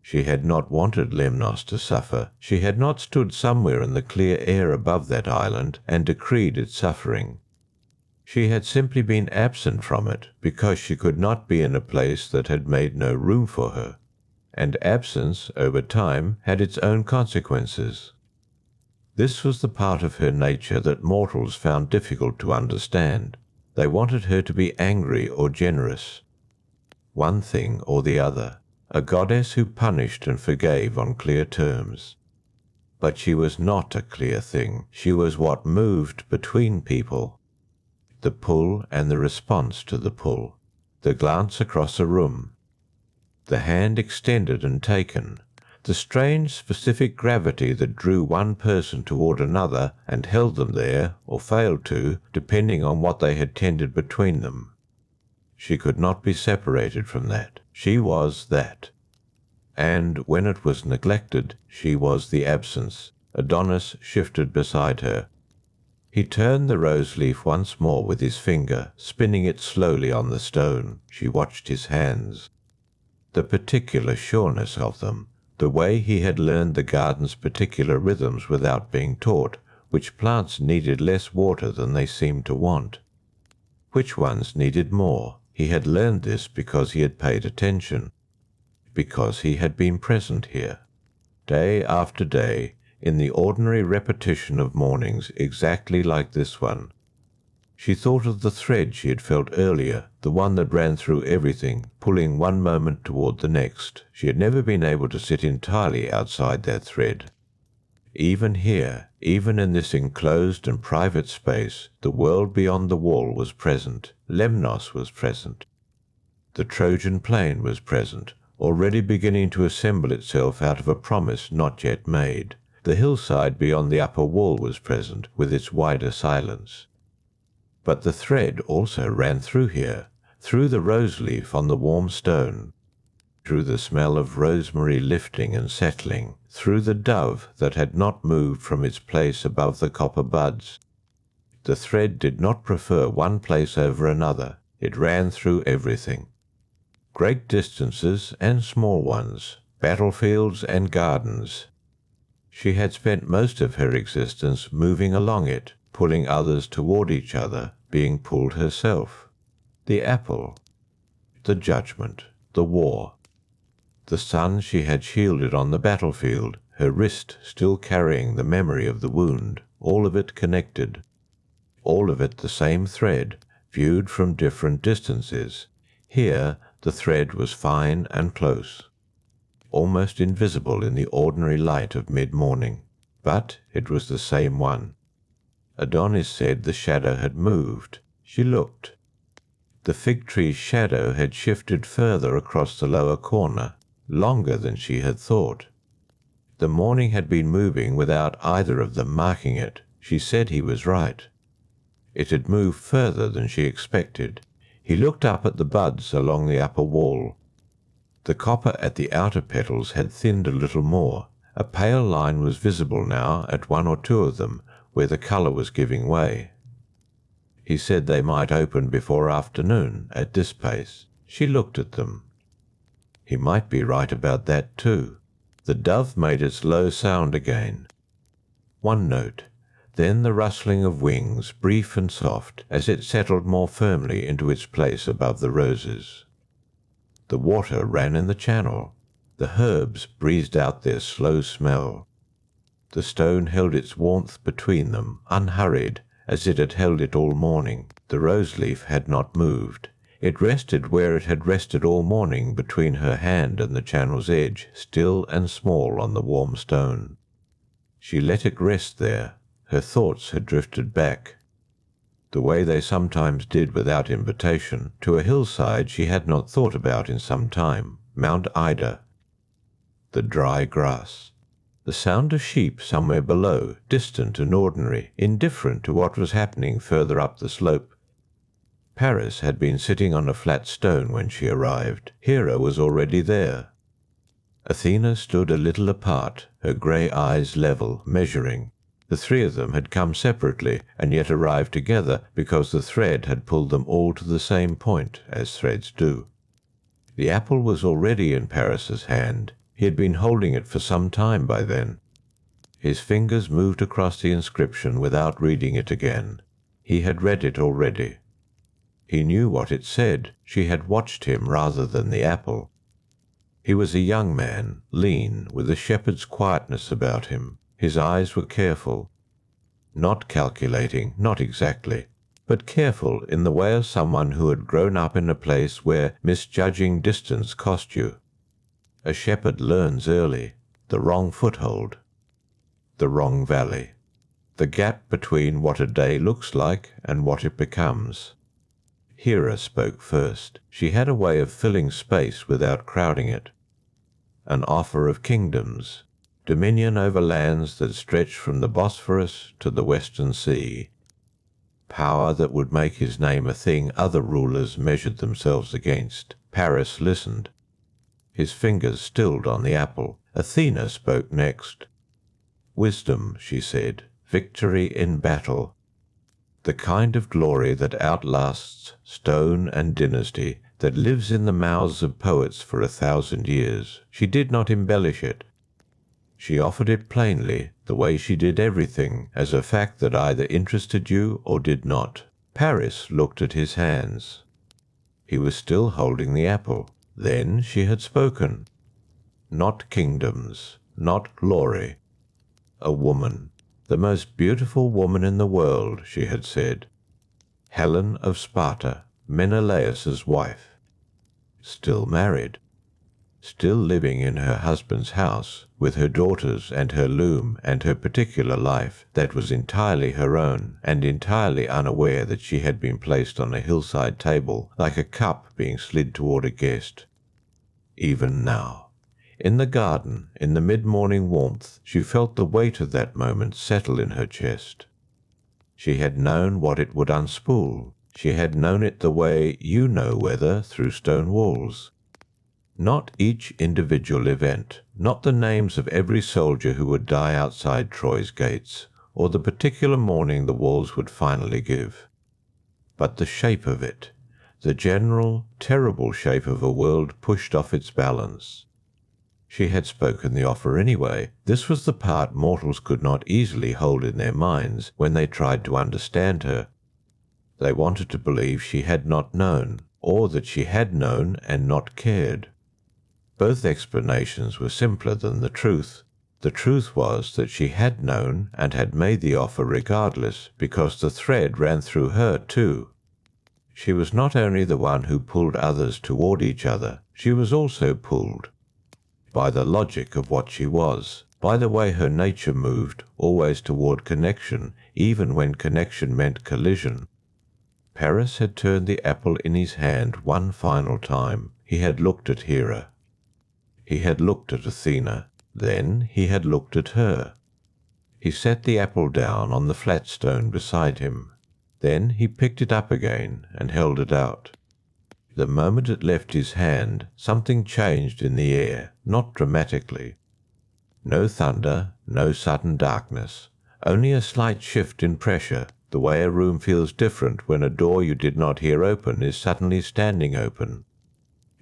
She had not wanted Lemnos to suffer. She had not stood somewhere in the clear air above that island and decreed its suffering. She had simply been absent from it because she could not be in a place that had made no room for her. And absence, over time, had its own consequences. This was the part of her nature that mortals found difficult to understand. They wanted her to be angry or generous, one thing or the other, a goddess who punished and forgave on clear terms. But she was not a clear thing. She was what moved between people. The pull and the response to the pull, the glance across a room, the hand extended and taken, the strange specific gravity that drew one person toward another and held them there, or failed to, depending on what they had tended between them. She could not be separated from that. She was that. And when it was neglected, she was the absence. Adonis shifted beside her. He turned the rose leaf once more with his finger, spinning it slowly on the stone. She watched his hands. The particular sureness of them, the way he had learned the garden's particular rhythms without being taught, which plants needed less water than they seemed to want, which ones needed more. He had learned this because he had paid attention, because he had been present here, day after day, in the ordinary repetition of mornings exactly like this one. She thought of the thread she had felt earlier, the one that ran through everything, pulling one moment toward the next. She had never been able to sit entirely outside that thread. Even here, even in this enclosed and private space, the world beyond the wall was present. Lemnos was present. The Trojan plain was present, already beginning to assemble itself out of a promise not yet made. The hillside beyond the upper wall was present, with its wider silence. But the thread also ran through here, through the rose leaf on the warm stone, through the smell of rosemary lifting and settling, through the dove that had not moved from its place above the copper buds. The thread did not prefer one place over another. It ran through everything. Great distances and small ones, battlefields and gardens. She had spent most of her existence moving along it, pulling others toward each other, being pulled herself. The apple, the judgment, the war, the son she had shielded on the battlefield, her wrist still carrying the memory of the wound, all of it connected, all of it the same thread, viewed from different distances. Here the thread was fine and close, almost invisible in the ordinary light of mid-morning, but it was the same one. Adonis said the shadow had moved. She looked. The fig tree's shadow had shifted further across the lower corner, longer than she had thought. The morning had been moving without either of them marking it. She said he was right. It had moved further than she expected. He looked up at the buds along the upper wall. The copper at the outer petals had thinned a little more. A pale line was visible now at one or two of them, where the colour was giving way. He said they might open before afternoon at this pace. She looked at them. He might be right about that too. The dove made its low sound again. One note, then the rustling of wings, brief and soft, as it settled more firmly into its place above the roses. The water ran in the channel. The herbs breathed out their slow smell. The stone held its warmth between them, unhurried, as it had held it all morning. The rose-leaf had not moved. It rested where it had rested all morning, between her hand and the channel's edge, still and small on the warm stone. She let it rest there. Her thoughts had drifted back, the way they sometimes did without invitation, to a hillside she had not thought about in some time, Mount Ida. The dry grass. The sound of sheep somewhere below, distant and ordinary, indifferent to what was happening further up the slope. Paris had been sitting on a flat stone when she arrived. Hera was already there. Athena stood a little apart, her grey eyes level, measuring. The three of them had come separately, and yet arrived together because the thread had pulled them all to the same point, as threads do. The apple was already in Paris's hand. He had been holding it for some time by then. His fingers moved across the inscription without reading it again. He had read it already. He knew what it said. She had watched him rather than the apple. He was a young man, lean, with a shepherd's quietness about him. His eyes were careful. Not calculating, not exactly, but careful in the way of someone who had grown up in a place where misjudging distance cost you. A shepherd learns early. The wrong foothold. The wrong valley. The gap between what a day looks like and what it becomes. Hera spoke first. She had a way of filling space without crowding it. An offer of kingdoms, dominion over lands that stretched from the Bosphorus to the Western Sea. Power that would make his name a thing other rulers measured themselves against. Paris listened. His fingers stilled on the apple. Athena spoke next. Wisdom, she said, victory in battle. The kind of glory that outlasts stone and dynasty, that lives in the mouths of poets for 1,000 years. She did not embellish it. She offered it plainly, the way she did everything, as a fact that either interested you or did not. Paris looked at his hands. He was still holding the apple. Then she had spoken. Not kingdoms, not glory. A woman. The most beautiful woman in the world, she had said. Helen of Sparta, Menelaus's wife. Still married. Still living in her husband's house, with her daughters and her loom and her particular life that was entirely her own, and entirely unaware that she had been placed on a hillside table like a cup being slid toward a guest. Even now, in the garden, in the mid-morning warmth, she felt the weight of that moment settle in her chest. She had known what it would unspool. She had known it the way you know weather through stone walls. Not each individual event, not the names of every soldier who would die outside Troy's gates, or the particular morning the walls would finally give, but the shape of it, the general, terrible shape of a world pushed off its balance. She had spoken the offer anyway. This was the part mortals could not easily hold in their minds when they tried to understand her. They wanted to believe she had not known, or that she had known and not cared. Both explanations were simpler than the truth. The truth was that she had known and had made the offer regardless, because the thread ran through her too. She was not only the one who pulled others toward each other, she was also pulled by the logic of what she was. by the way her nature moved, always toward connection, even when connection meant collision. Paris had turned the apple in his hand one final time. He had looked at Hera. He had looked at Athena. Then he had looked at her. He set the apple down on the flat stone beside him. Then he picked it up again and held it out. The moment it left his hand, something changed in the air, not dramatically. No thunder, no sudden darkness, only a slight shift in pressure, the way a room feels different when a door you did not hear open is suddenly standing open.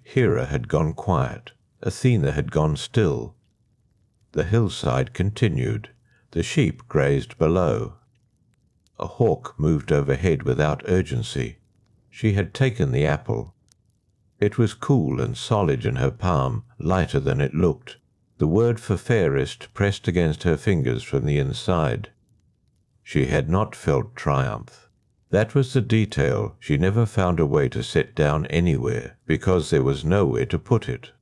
Hera had gone quiet. Athena had gone still. The hillside continued. The sheep grazed below. A hawk moved overhead without urgency. She had taken the apple. It was cool and solid in her palm, lighter than it looked. The word for fairest pressed against her fingers from the inside. She had not felt triumph. That was the detail she never found a way to set down anywhere, because there was nowhere to put it.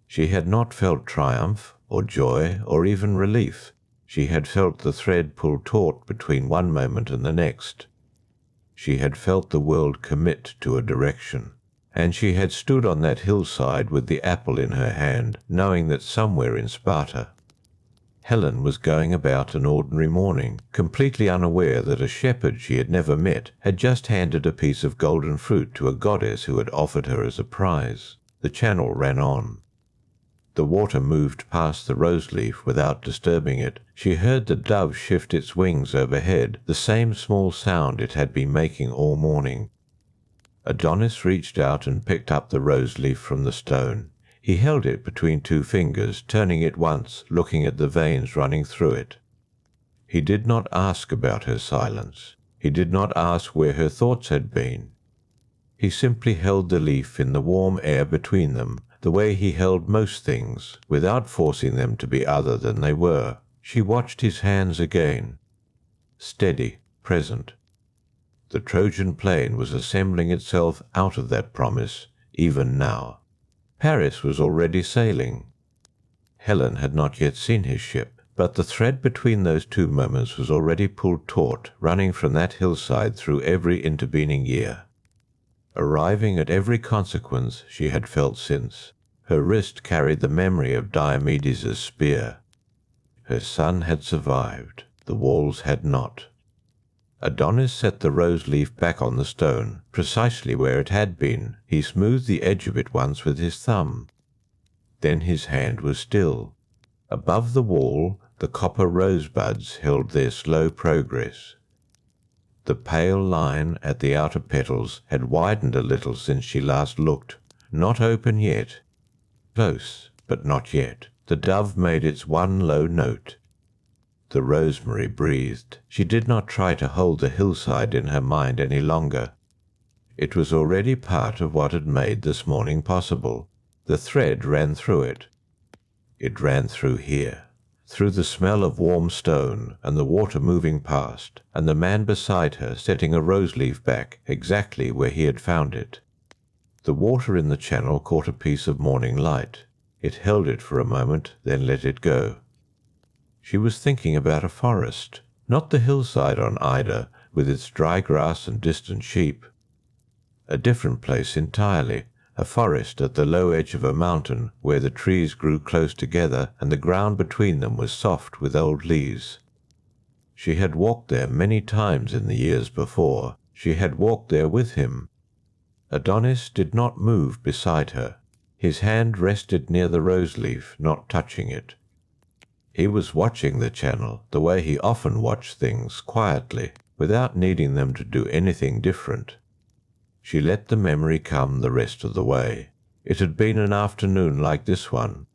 She had not felt triumph, or joy, or even relief. She had felt the thread pull taut between one moment and the next. She had felt the world commit to a direction. And she had stood on that hillside with the apple in her hand, knowing that somewhere in Sparta, Helen was going about an ordinary morning, completely unaware that a shepherd she had never met had just handed a piece of golden fruit to a goddess who had offered her as a prize. The channel ran on. The water moved past the rose leaf without disturbing it. She heard the dove shift its wings overhead, the same small sound it had been making all morning. Adonis reached out and picked up the rose leaf from the stone. He held it between two fingers, turning it once, looking at the veins running through it. He did not ask about her silence. He did not ask where her thoughts had been. He simply held the leaf in the warm air between them, the way he held most things, without forcing them to be other than they were. She watched his hands again. Steady, present. The Trojan plain was assembling itself out of that promise, even now. Paris was already sailing. Helen had not yet seen his ship, but the thread between those two moments was already pulled taut, running from that hillside through every intervening year, arriving at every consequence she had felt since. Her wrist carried the memory of Diomedes' spear. Her son had survived, the walls had not. Adonis set the rose leaf back on the stone, precisely where it had been. He smoothed the edge of it once with his thumb. Then his hand was still. Above the wall, the copper rosebuds held their slow progress. The pale line at the outer petals had widened a little since she last looked. Not open yet. Close, but not yet. The dove made its one low note. The rosemary breathed. She did not try to hold the hillside in her mind any longer. It was already part of what had made this morning possible. The thread ran through it. It ran through here, through the smell of warm stone and the water moving past, and the man beside her setting a rose leaf back exactly where he had found it. The water in the channel caught a piece of morning light. It held it for a moment, then let it go. She was thinking about a forest, not the hillside on Ida, with its dry grass and distant sheep. A different place entirely, a forest at the low edge of a mountain where the trees grew close together and the ground between them was soft with old leaves. She had walked there many times in the years before. She had walked there with him. Adonis did not move beside her. His hand rested near the rose leaf, not touching it. He was watching the channel the way he often watched things, quietly, without needing them to do anything different. She let the memory come the rest of the way. It had been an afternoon like this one.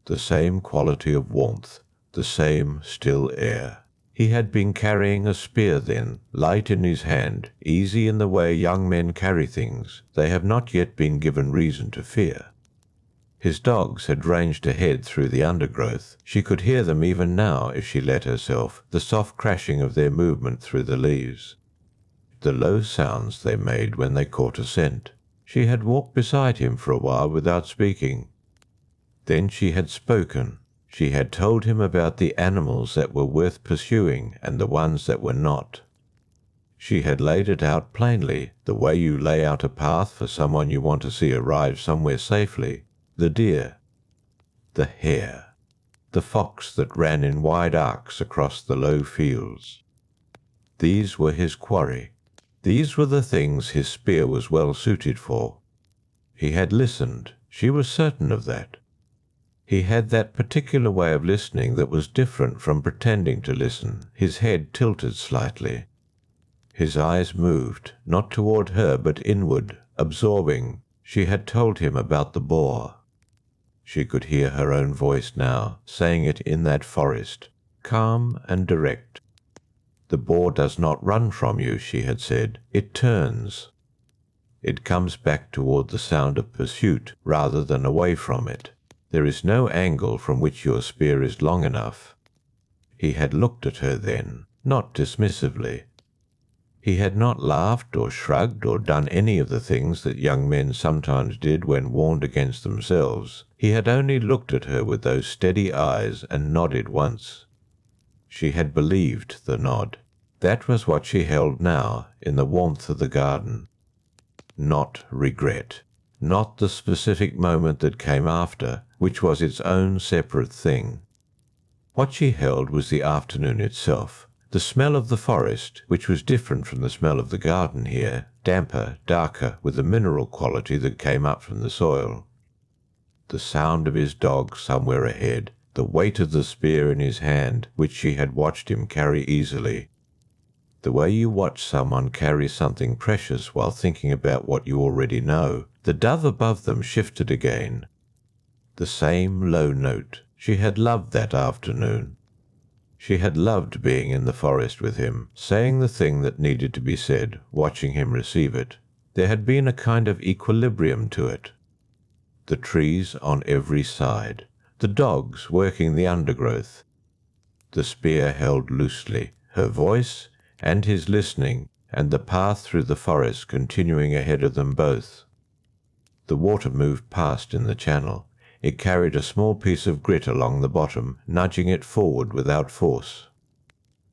The same quality of warmth, the same still air. He had been carrying a spear then, light in his hand, easy in the way young men carry things they have not yet been given reason to fear. His dogs had ranged ahead through the undergrowth. She could hear them even now if she let herself, the soft crashing of their movement through the leaves, the low sounds they made when they caught a scent. She had walked beside him for a while without speaking. Then she had spoken. She had told him about the animals that were worth pursuing and the ones that were not. She had laid it out plainly, the way you lay out a path for someone you want to see arrive somewhere safely. The deer, the hare, the fox that ran in wide arcs across the low fields. These were his quarry. These were the things his spear was well suited for. He had listened, she was certain of that. He had that particular way of listening that was different from pretending to listen. His head tilted slightly. His eyes moved, not toward her but inward, absorbing. She had told him about the boar. She could hear her own voice now, saying it in that forest, calm and direct. The boar does not run from you, she had said. It turns. It comes back toward the sound of pursuit rather than away from it. There is no angle from which your spear is long enough. He had looked at her then, not dismissively. He had not laughed or shrugged or done any of the things that young men sometimes did when warned against themselves. He had only looked at her with those steady eyes and nodded once. She had believed the nod. That was what she held now in the warmth of the garden. Not regret. Not the specific moment that came after, which was its own separate thing. What she held was the afternoon itself, the smell of the forest, which was different from the smell of the garden here, damper, darker, with the mineral quality that came up from the soil. The sound of his dog somewhere ahead, the weight of the spear in his hand, which she had watched him carry easily. The way you watch someone carry something precious while thinking about what you already know. The dove above them shifted again. The same low note. She had loved that afternoon. She had loved being in the forest with him, saying the thing that needed to be said, watching him receive it. There had been a kind of equilibrium to it. The trees on every side, the dogs working the undergrowth, the spear held loosely, her voice and his listening, and the path through the forest continuing ahead of them both. The water moved past in the channel. It carried a small piece of grit along the bottom, nudging it forward without force.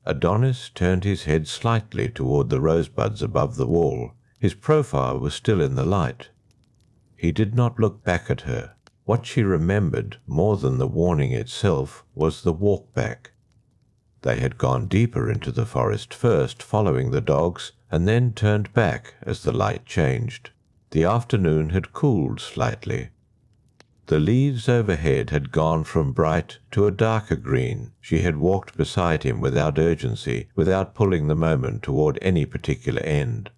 Adonis turned his head slightly toward the rosebuds above the wall. His profile was still in the light. He did not look back at her. What she remembered, more than the warning itself, was the walk back. They had gone deeper into the forest first, following the dogs, and then turned back as the light changed. The afternoon had cooled slightly. The leaves overhead had gone from bright to a darker green. She had walked beside him without urgency, without pulling the moment toward any particular end.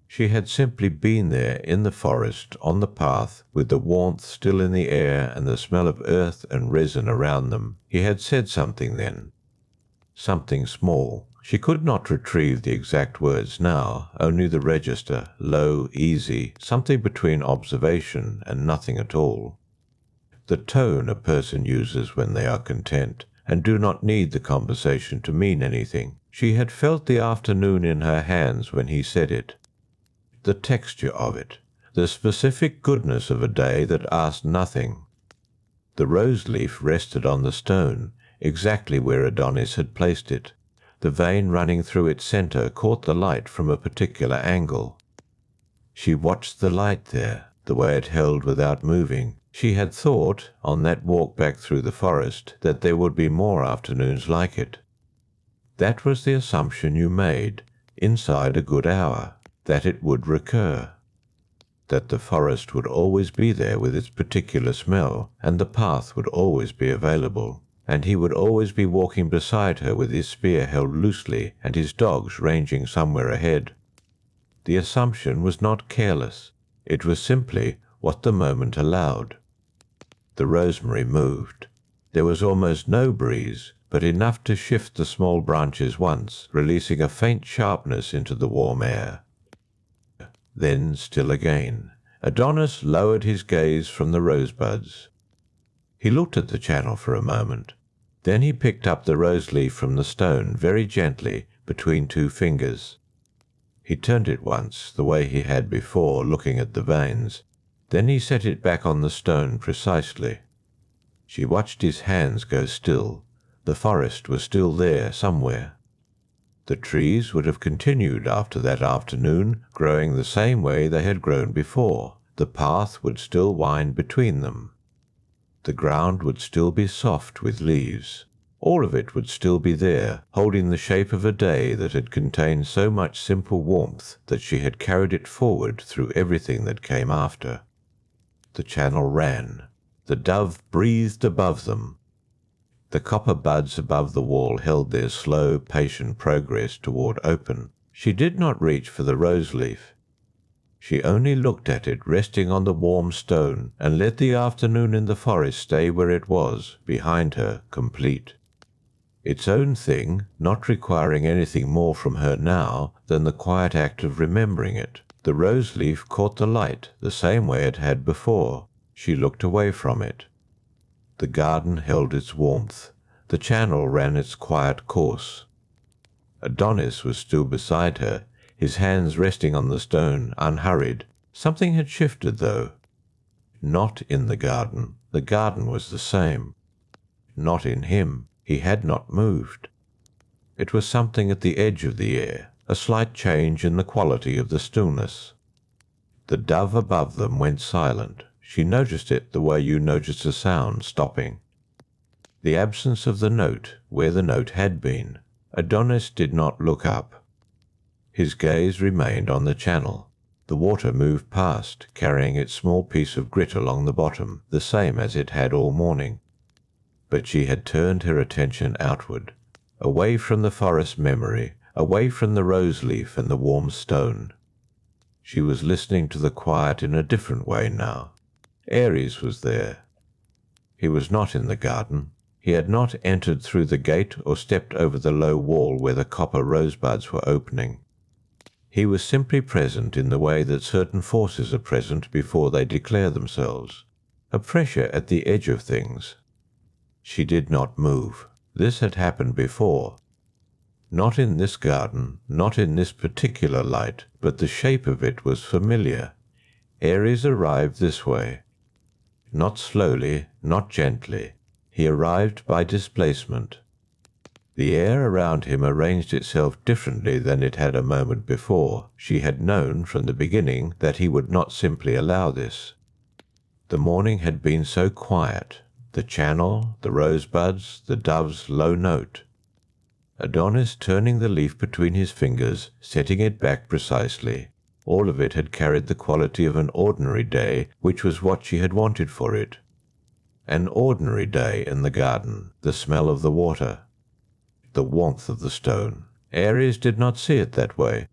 She had simply been there in the forest, on the path, with the warmth still in the air and the smell of earth and resin around them. He had said something then. Something small. She could not retrieve the exact words now, only the register, low, easy, something between observation and nothing at all. The tone a person uses when they are content, and do not need the conversation to mean anything. She had felt the afternoon in her hands when he said it. The texture of it, the specific goodness of a day that asked nothing. The rose leaf rested on the stone, exactly where Adonis had placed it. The vein running through its centre caught the light from a particular angle. She watched the light there, the way it held without moving. She had thought, on that walk back through the forest, that there would be more afternoons like it. That was the assumption you made, inside a good hour, that it would recur. That the forest would always be there with its particular smell, and the path would always be available. And he would always be walking beside her with his spear held loosely and his dogs ranging somewhere ahead. The assumption was not careless. It was simply what the moment allowed. The rosemary moved. There was almost no breeze, but enough to shift the small branches once, releasing a faint sharpness into the warm air. Then still again. Adonis lowered his gaze from the rosebuds. He looked at the channel for a moment. Then he picked up the rose leaf from the stone very gently between two fingers. He turned it once, the way he had before, looking at the veins. Then he set it back on the stone precisely. She watched his hands go still. The forest was still there somewhere. The trees would have continued after that afternoon, growing the same way they had grown before. The path would still wind between them. The ground would still be soft with leaves. All of it would still be there, holding the shape of a day that had contained so much simple warmth that she had carried it forward through everything that came after. The channel ran. The dove breathed above them. The copper buds above the wall held their slow, patient progress toward open. She did not reach for the rose leaf. She only looked at it resting on the warm stone, and let the afternoon in the forest stay where it was, behind her, complete. Its own thing, not requiring anything more from her now than the quiet act of remembering it. The rose leaf caught the light the same way it had before. She looked away from it. The garden held its warmth. The channel ran its quiet course. Adonis was still beside her, his hands resting on the stone, unhurried. Something had shifted, though. Not in the garden. The garden was the same. Not in him. He had not moved. It was something at the edge of the air, a slight change in the quality of the stillness. The dove above them went silent. She noticed it the way you notice a sound stopping. The absence of the note where the note had been. Adonis did not look up. His gaze remained on the channel. The water moved past, carrying its small piece of grit along the bottom, the same as it had all morning. But she had turned her attention outward, away from the forest memory, away from the rose leaf and the warm stone. She was listening to the quiet in a different way now. Ares was there. He was not in the garden. He had not entered through the gate or stepped over the low wall where the copper rosebuds were opening. He was simply present in the way that certain forces are present before they declare themselves, a pressure at the edge of things. She did not move. This had happened before. Not in this garden, not in this particular light, but the shape of it was familiar. Ares arrived this way. Not slowly, not gently. He arrived by displacement. The air around him arranged itself differently than it had a moment before. She had known from the beginning that he would not simply allow this. The morning had been so quiet. The channel, the rosebuds, the dove's low note. Adonis turning the leaf between his fingers, setting it back precisely. All of it had carried the quality of an ordinary day, which was what she had wanted for it. An ordinary day in the garden, the smell of the water, the warmth of the stone. Ares did not see it that way.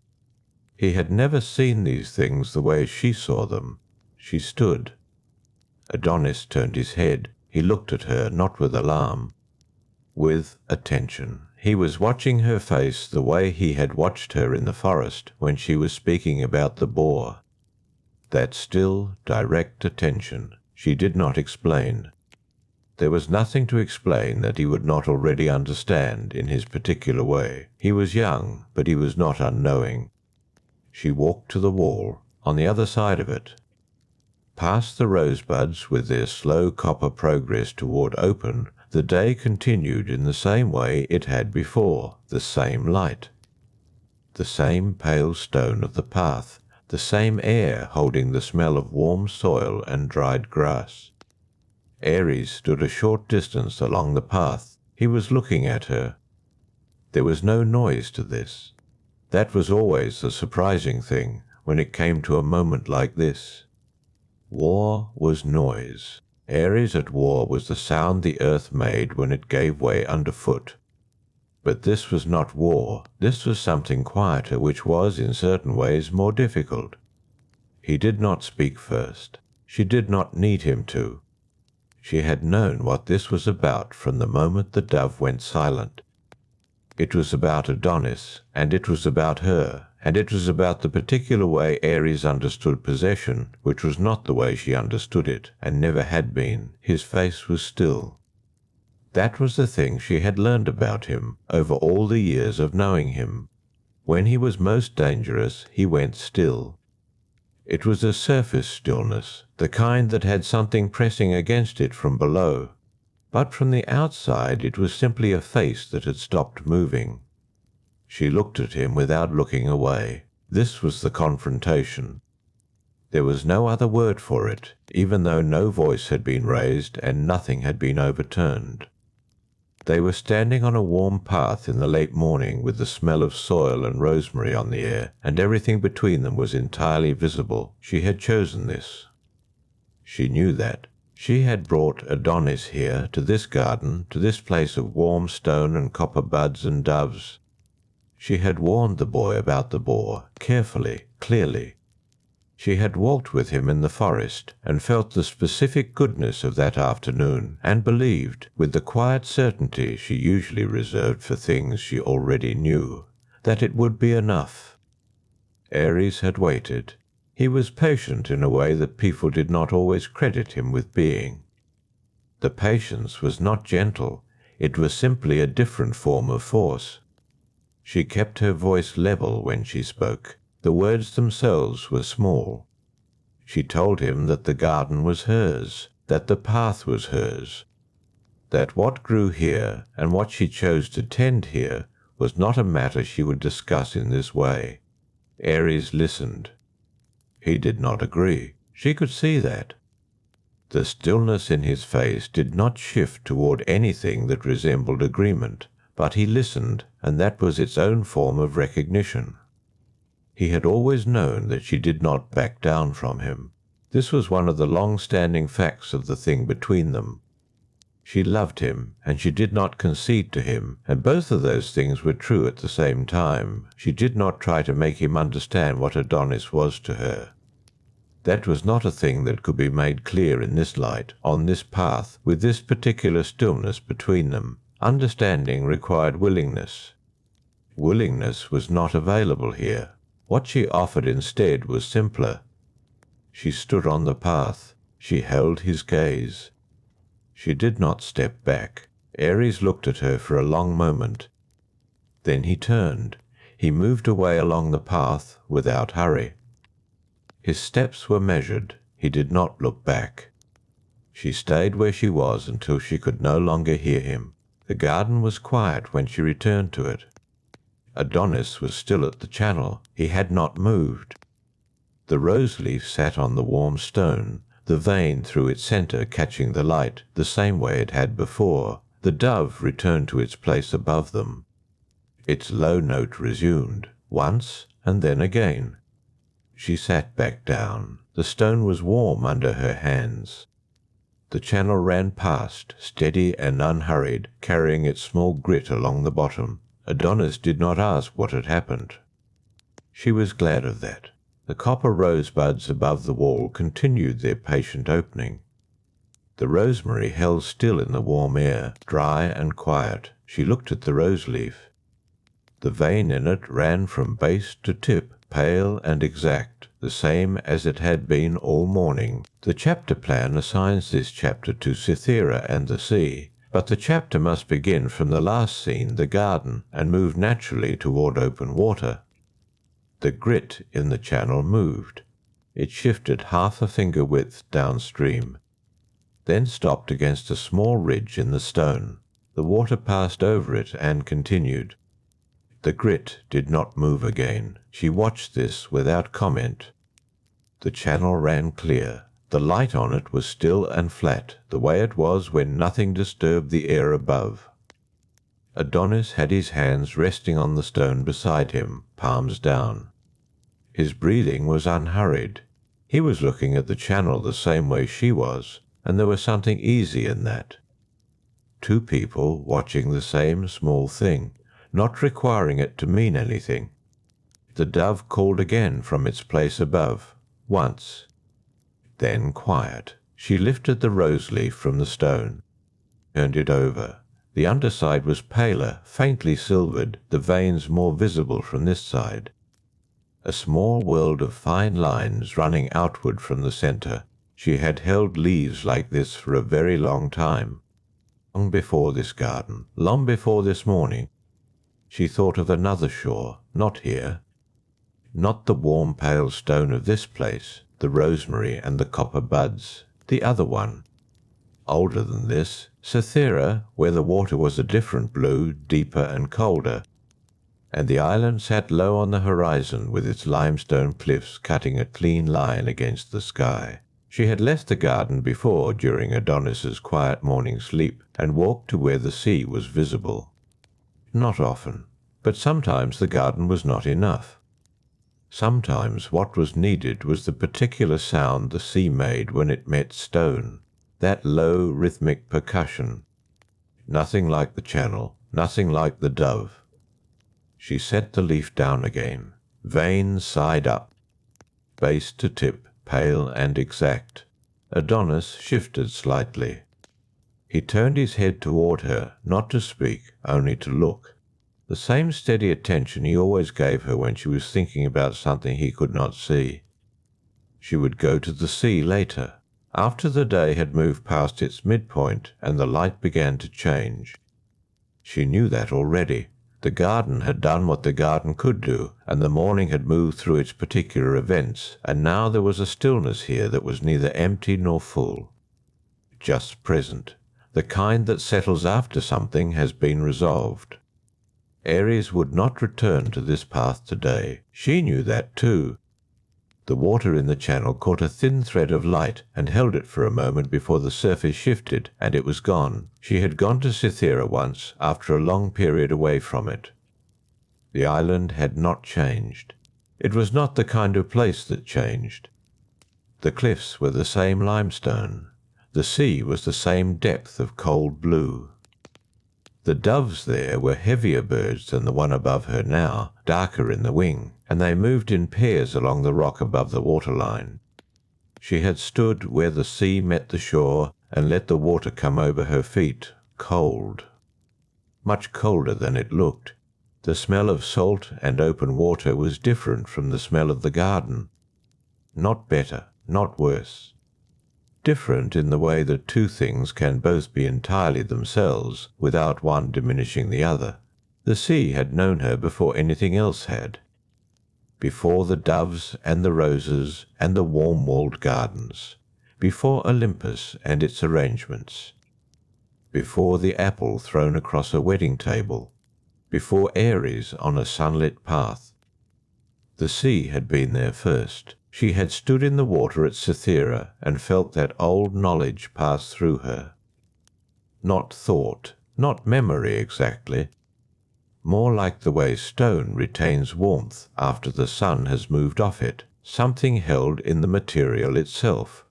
He had never seen these things the way she saw them. She stood. Adonis turned his head. He looked at her, not with alarm, with attention. He was watching her face the way he had watched her in the forest when she was speaking about the boar. That still, direct attention. She did not explain. There was nothing to explain that he would not already understand in his particular way. He was young, but he was not unknowing. She walked to the wall, on the other side of it. Past the rosebuds with their slow copper progress toward open, the day continued in the same way it had before, the same light. The same pale stone of the path, the same air holding the smell of warm soil and dried grass. Ares stood a short distance along the path. He was looking at her. There was no noise to this. That was always the surprising thing when it came to a moment like this. War was noise. Ares at war was the sound the earth made when it gave way underfoot. But this was not war. This was something quieter, which was, in certain ways, more difficult. He did not speak first. She did not need him to. She had known what this was about from the moment the dove went silent. It was about Adonis, and it was about her, and it was about the particular way Ares understood possession, which was not the way she understood it, and never had been. His face was still. That was the thing she had learned about him over all the years of knowing him. When he was most dangerous, he went still. It was a surface stillness, the kind that had something pressing against it from below. but from the outside it was simply a face that had stopped moving. She looked at him without looking away. This was the confrontation. There was no other word for it, even though no voice had been raised and nothing had been overturned. They were standing on a warm path in the late morning with the smell of soil and rosemary on the air, and everything between them was entirely visible. She had chosen this. She knew that. She had brought Adonis here, to this garden, to this place of warm stone and copper buds and doves. She had warned the boy about the boar, carefully, clearly. She had walked with him in the forest, and felt the specific goodness of that afternoon, and believed, with the quiet certainty she usually reserved for things she already knew, that it would be enough. Ares had waited. He was patient in a way that people did not always credit him with being. The patience was not gentle, it was simply a different form of force. She kept her voice level when she spoke. The words themselves were small. She told him that the garden was hers, that the path was hers, that what grew here and what she chose to tend here was not a matter she would discuss in this way. Ares listened. He did not agree. She could see that. The stillness in his face did not shift toward anything that resembled agreement, but he listened, and that was its own form of recognition. He had always known that she did not back down from him. This was one of the long-standing facts of the thing between them. She loved him, and she did not concede to him, and both of those things were true at the same time. She did not try to make him understand what Adonis was to her. That was not a thing that could be made clear in this light, on this path, with this particular stillness between them. Understanding required willingness. Willingness was not available here. What she offered instead was simpler. She stood on the path. She held his gaze. She did not step back. Ares looked at her for a long moment. Then he turned. He moved away along the path without hurry. His steps were measured. He did not look back. She stayed where she was until she could no longer hear him. The garden was quiet when she returned to it. Adonis was still at the channel. He had not moved. The rose leaf sat on the warm stone, the vein through its centre catching the light, the same way it had before. The dove returned to its place above them. Its low note resumed, once and then again. She sat back down. The stone was warm under her hands. The channel ran past, steady and unhurried, carrying its small grit along the bottom. Adonis did not ask what had happened. She was glad of that. The copper rosebuds above the wall continued their patient opening. The rosemary held still in the warm air, dry and quiet. She looked at the rose leaf. The vein in it ran from base to tip, pale and exact, the same as it had been all morning. The chapter plan assigns this chapter to Cythera and the sea, but the chapter must begin from the last scene, the garden, and move naturally toward open water. The grit in the channel moved. It shifted half a finger width downstream, then stopped against a small ridge in the stone. The water passed over it and continued. The grit did not move again. She watched this without comment. The channel ran clear. The light on it was still and flat, the way it was when nothing disturbed the air above. Adonis had his hands resting on the stone beside him, palms down. His breathing was unhurried. He was looking at the channel the same way she was, and there was something easy in that. Two people watching the same small thing, not requiring it to mean anything. The dove called again from its place above, once. Then quiet. She lifted the rose leaf from the stone, turned it over. The underside was paler, faintly silvered, the veins more visible from this side. A small world of fine lines running outward from the centre. She had held leaves like this for a very long time. Long before this garden, long before this morning. She thought of another shore, not here. Not the warm pale stone of this place, the rosemary and the copper buds, the other one. Older than this, Cythera, where the water was a different blue, deeper and colder, and the island sat low on the horizon with its limestone cliffs cutting a clean line against the sky. She had left the garden before during Adonis's quiet morning sleep and walked to where the sea was visible. Not often, but sometimes the garden was not enough. Sometimes what was needed was the particular sound the sea made when it met stone, that low rhythmic percussion. Nothing like the channel, nothing like the dove. She set the leaf down again, vein side up, base to tip, pale and exact. Adonis shifted slightly. He turned his head toward her, not to speak, only to look. The same steady attention he always gave her when she was thinking about something he could not see. She would go to the sea later, after the day had moved past its midpoint and the light began to change. She knew that already. The garden had done what the garden could do, and the morning had moved through its particular events, and now there was a stillness here that was neither empty nor full. Just present. The kind that settles after something has been resolved. Ares would not return to this path today. She knew that too. The water in the channel caught a thin thread of light and held it for a moment before the surface shifted, and it was gone. She had gone to Cythera once, after a long period away from it. The island had not changed. It was not the kind of place that changed. The cliffs were the same limestone. The sea was the same depth of cold blue. The doves there were heavier birds than the one above her now, darker in the wing, and they moved in pairs along the rock above the waterline. She had stood where the sea met the shore and let the water come over her feet, cold. Much colder than it looked. The smell of salt and open water was different from the smell of the garden. Not better, not worse. Different in the way that two things can both be entirely themselves without one diminishing the other. The sea had known her before anything else had. Before the doves and the roses and the warm-walled gardens. Before Olympus and its arrangements. Before the apple thrown across a wedding table. Before Ares on a sunlit path. The sea had been there first. She had stood in the water at Cythera and felt that old knowledge pass through her. Not thought, not memory exactly. More like the way stone retains warmth after the sun has moved off it, something held in the material itself.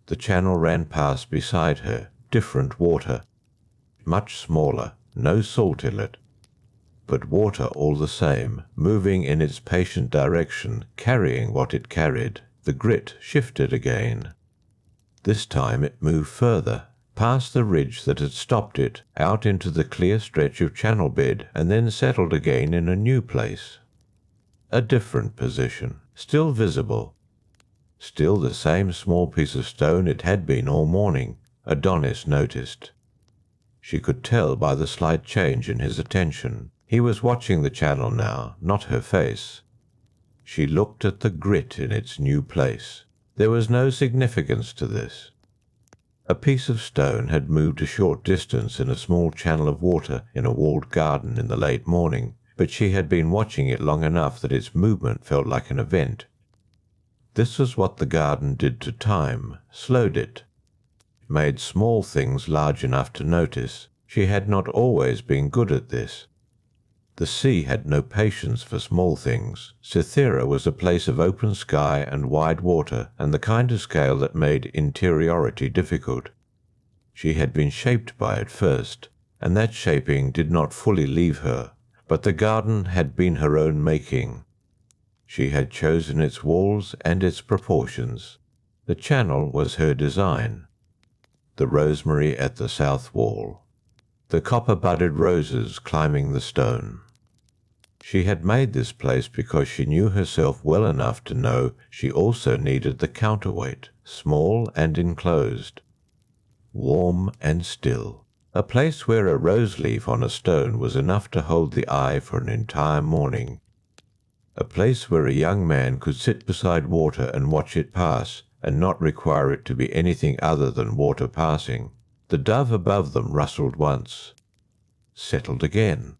The channel ran past beside her, different water. Much smaller, no salt in it. But water all the same, moving in its patient direction, carrying what it carried. The grit shifted again. This time it moved further, past the ridge that had stopped it, out into the clear stretch of channel bed, and then settled again in a new place. A different position, still visible. Still the same small piece of stone it had been all morning, Adonis noticed. She could tell by the slight change in his attention. He was watching the channel now, not her face. She looked at the grit in its new place. There was no significance to this. A piece of stone had moved a short distance in a small channel of water in a walled garden in the late morning, but she had been watching it long enough that its movement felt like an event. This was what the garden did to time, slowed it, made small things large enough to notice. She had not always been good at this. The sea had no patience for small things. Cythera was a place of open sky and wide water, and the kind of scale that made interiority difficult. She had been shaped by it first, and that shaping did not fully leave her, but the garden had been her own making. She had chosen its walls and its proportions. The channel was her design. The rosemary at the south wall. The copper-budded roses climbing the stone. She had made this place because she knew herself well enough to know she also needed the counterweight, small and enclosed. Warm and still. A place where a rose leaf on a stone was enough to hold the eye for an entire morning. A place where a young man could sit beside water and watch it pass, and not require it to be anything other than water passing. The dove above them rustled once, settled again.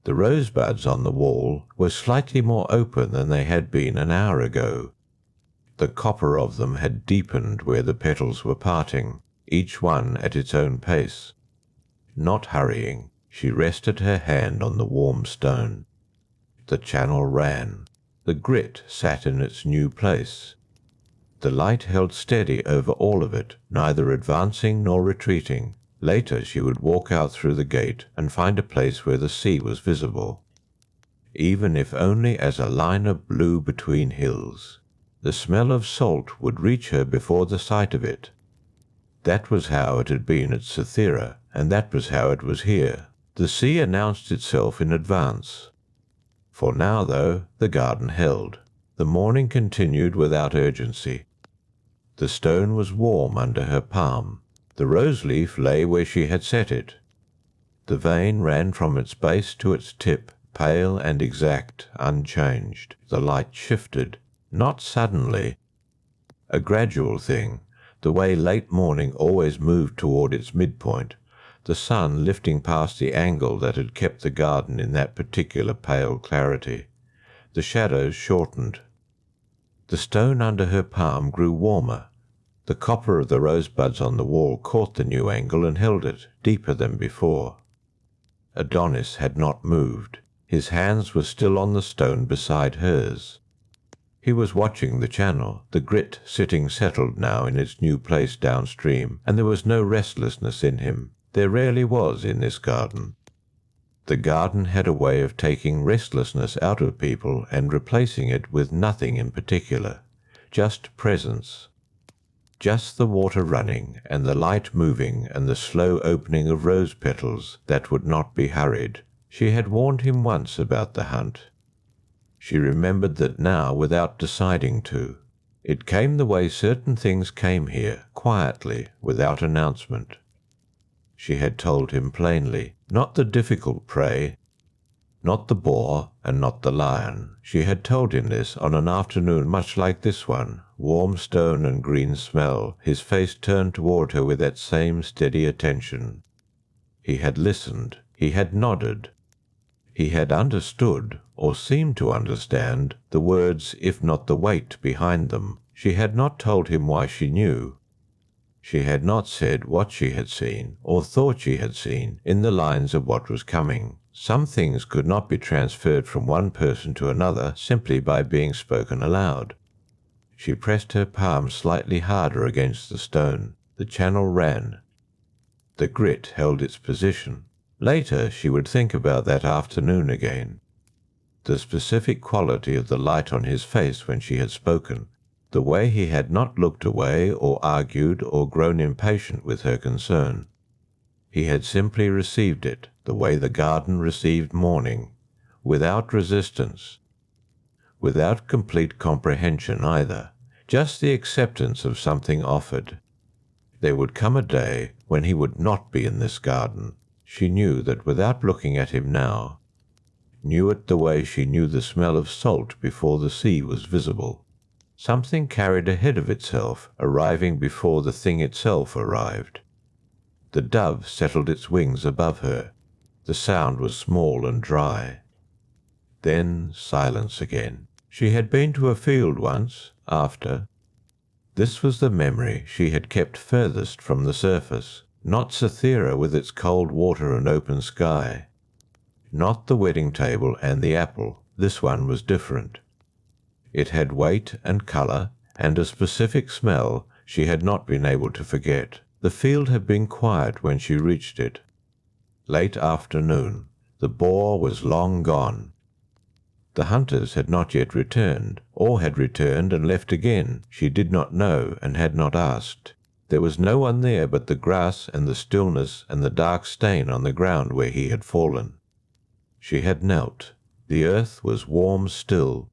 The rosebuds on the wall were slightly more open than they had been an hour ago. The copper of them had deepened where the petals were parting, each one at its own pace. Not hurrying, she rested her hand on the warm stone. The channel ran. The grit sat in its new place. The light held steady over all of it, neither advancing nor retreating. Later she would walk out through the gate and find a place where the sea was visible, even if only as a line of blue between hills. The smell of salt would reach her before the sight of it. That was how it had been at Cythera, and that was how it was here. The sea announced itself in advance. For now, though, the garden held. The morning continued without urgency. The stone was warm under her palm. The rose-leaf lay where she had set it. The vein ran from its base to its tip, pale and exact, unchanged. The light shifted, not suddenly. A gradual thing, the way late morning always moved toward its midpoint, the sun lifting past the angle that had kept the garden in that particular pale clarity. The shadows shortened. The stone under her palm grew warmer. The copper of the rosebuds on the wall caught the new angle and held it, deeper than before. Adonis had not moved. His hands were still on the stone beside hers. He was watching the channel, the grit sitting settled now in its new place downstream, and there was no restlessness in him. There rarely was in this garden. The garden had a way of taking restlessness out of people and replacing it with nothing in particular, just presence. Just the water running, and the light moving, and the slow opening of rose petals that would not be hurried. She had warned him once about the hunt. She remembered that now without deciding to. It came the way certain things came here, quietly, without announcement. She had told him plainly, not the difficult prey, not the boar and not the lion. She had told him this on an afternoon much like this one, warm stone and green smell, his face turned toward her with that same steady attention. He had listened, he had nodded. He had understood, or seemed to understand, the words if not the weight behind them. She had not told him why she knew. She had not said what she had seen, or thought she had seen, in the lines of what was coming. Some things could not be transferred from one person to another simply by being spoken aloud. She pressed her palm slightly harder against the stone. The channel ran. The grit held its position. Later she would think about that afternoon again. The specific quality of the light on his face when she had spoken. The way he had not looked away or argued or grown impatient with her concern. He had simply received it, the way the garden received morning, without resistance, without complete comprehension either, just the acceptance of something offered. There would come a day when he would not be in this garden. She knew that without looking at him now, knew it the way she knew the smell of salt before the sea was visible. Something carried ahead of itself, arriving before the thing itself arrived. The dove settled its wings above her. The sound was small and dry. Then silence again. She had been to a field once, after. This was the memory she had kept furthest from the surface. Not Cythera with its cold water and open sky. Not the wedding table and the apple. This one was different. It had weight and colour, and a specific smell she had not been able to forget. The field had been quiet when she reached it. Late afternoon. The boar was long gone. The hunters had not yet returned, or had returned and left again. She did not know and had not asked. There was no one there but the grass and the stillness and the dark stain on the ground where he had fallen. She had knelt. The earth was warm still.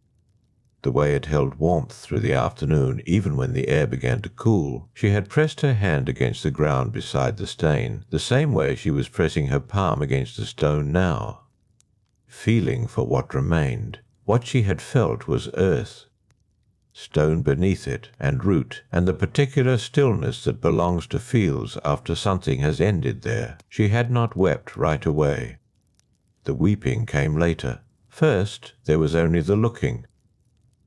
The way it held warmth through the afternoon, even when the air began to cool. She had pressed her hand against the ground beside the stain, the same way she was pressing her palm against the stone now. Feeling for what remained. What she had felt was earth. stone beneath it and root, and the particular stillness that belongs to fields after something has ended there. She had not wept right away. The weeping came later. First there was only the looking,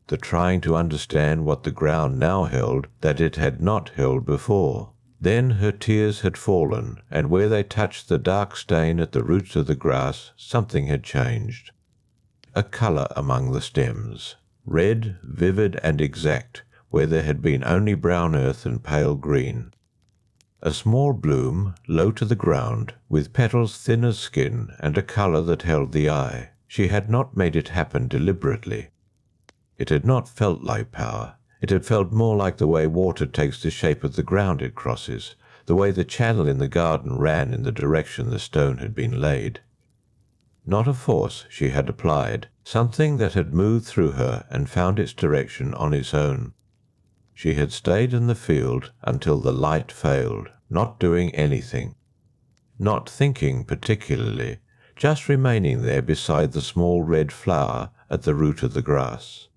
the trying to understand what the ground now held that it had not held before. Then her tears had fallen, and where they touched the dark stain at the roots of the grass, something had changed. A colour among the stems, red, vivid and exact, where there had been only brown earth and pale green. A small bloom, low to the ground, with petals thin as skin and a colour that held the eye. She had not made it happen deliberately. It had not felt like power. It had felt more like the way water takes the shape of the ground it crosses, the way the channel in the garden ran in the direction the stone had been laid. Not a force she had applied, something that had moved through her and found its direction on its own. She had stayed in the field until the light failed, not doing anything, not thinking particularly, just remaining there beside the small red flower at the root of the grass.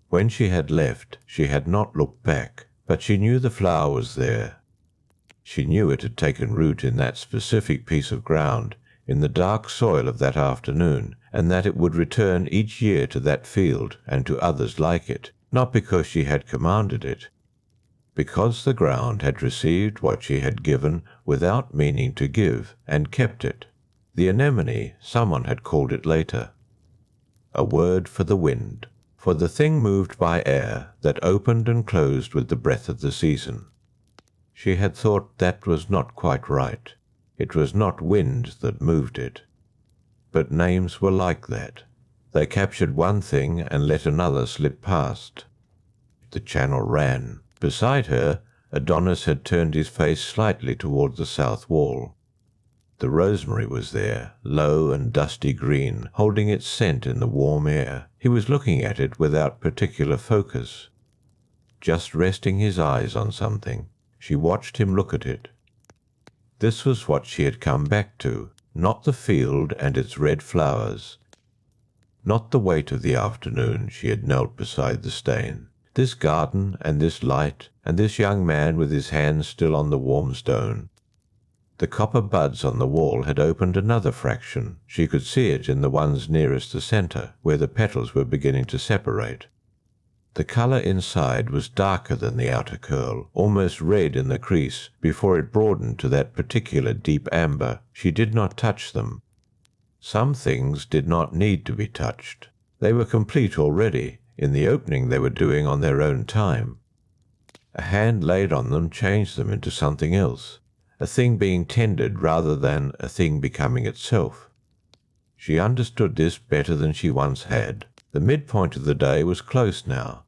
When she had left, she had not looked back, but she knew the flower was there. She knew it had taken root in that specific piece of ground, in the dark soil of that afternoon, and that it would return each year to that field and to others like it, not because she had commanded it, because the ground had received what she had given without meaning to give, and kept it. The anemone, someone had called it later. A word for the wind, for the thing moved by air that opened and closed with the breath of the season. She had thought that was not quite right. It was not wind that moved it. But names were like that. They captured one thing and let another slip past. The channel ran. Beside her, Adonis had turned his face slightly toward the south wall. The rosemary was there, low and dusty green, holding its scent in the warm air. He was looking at it without particular focus, just resting his eyes on something. She watched him look at it. This was what she had come back to, not the field and its red flowers, not the weight of the afternoon she had knelt beside the stain. This garden and this light and this young man with his hands still on the warm stone. The copper buds on the wall had opened another fraction. She could see it in the ones nearest the centre, where the petals were beginning to separate. The colour inside was darker than the outer curl, almost red in the crease, before it broadened to that particular deep amber. She did not touch them. Some things did not need to be touched. They were complete already. In the opening they were doing on their own time. A hand laid on them changed them into something else, a thing being tended rather than a thing becoming itself. She understood this better than she once had. The midpoint of the day was close now.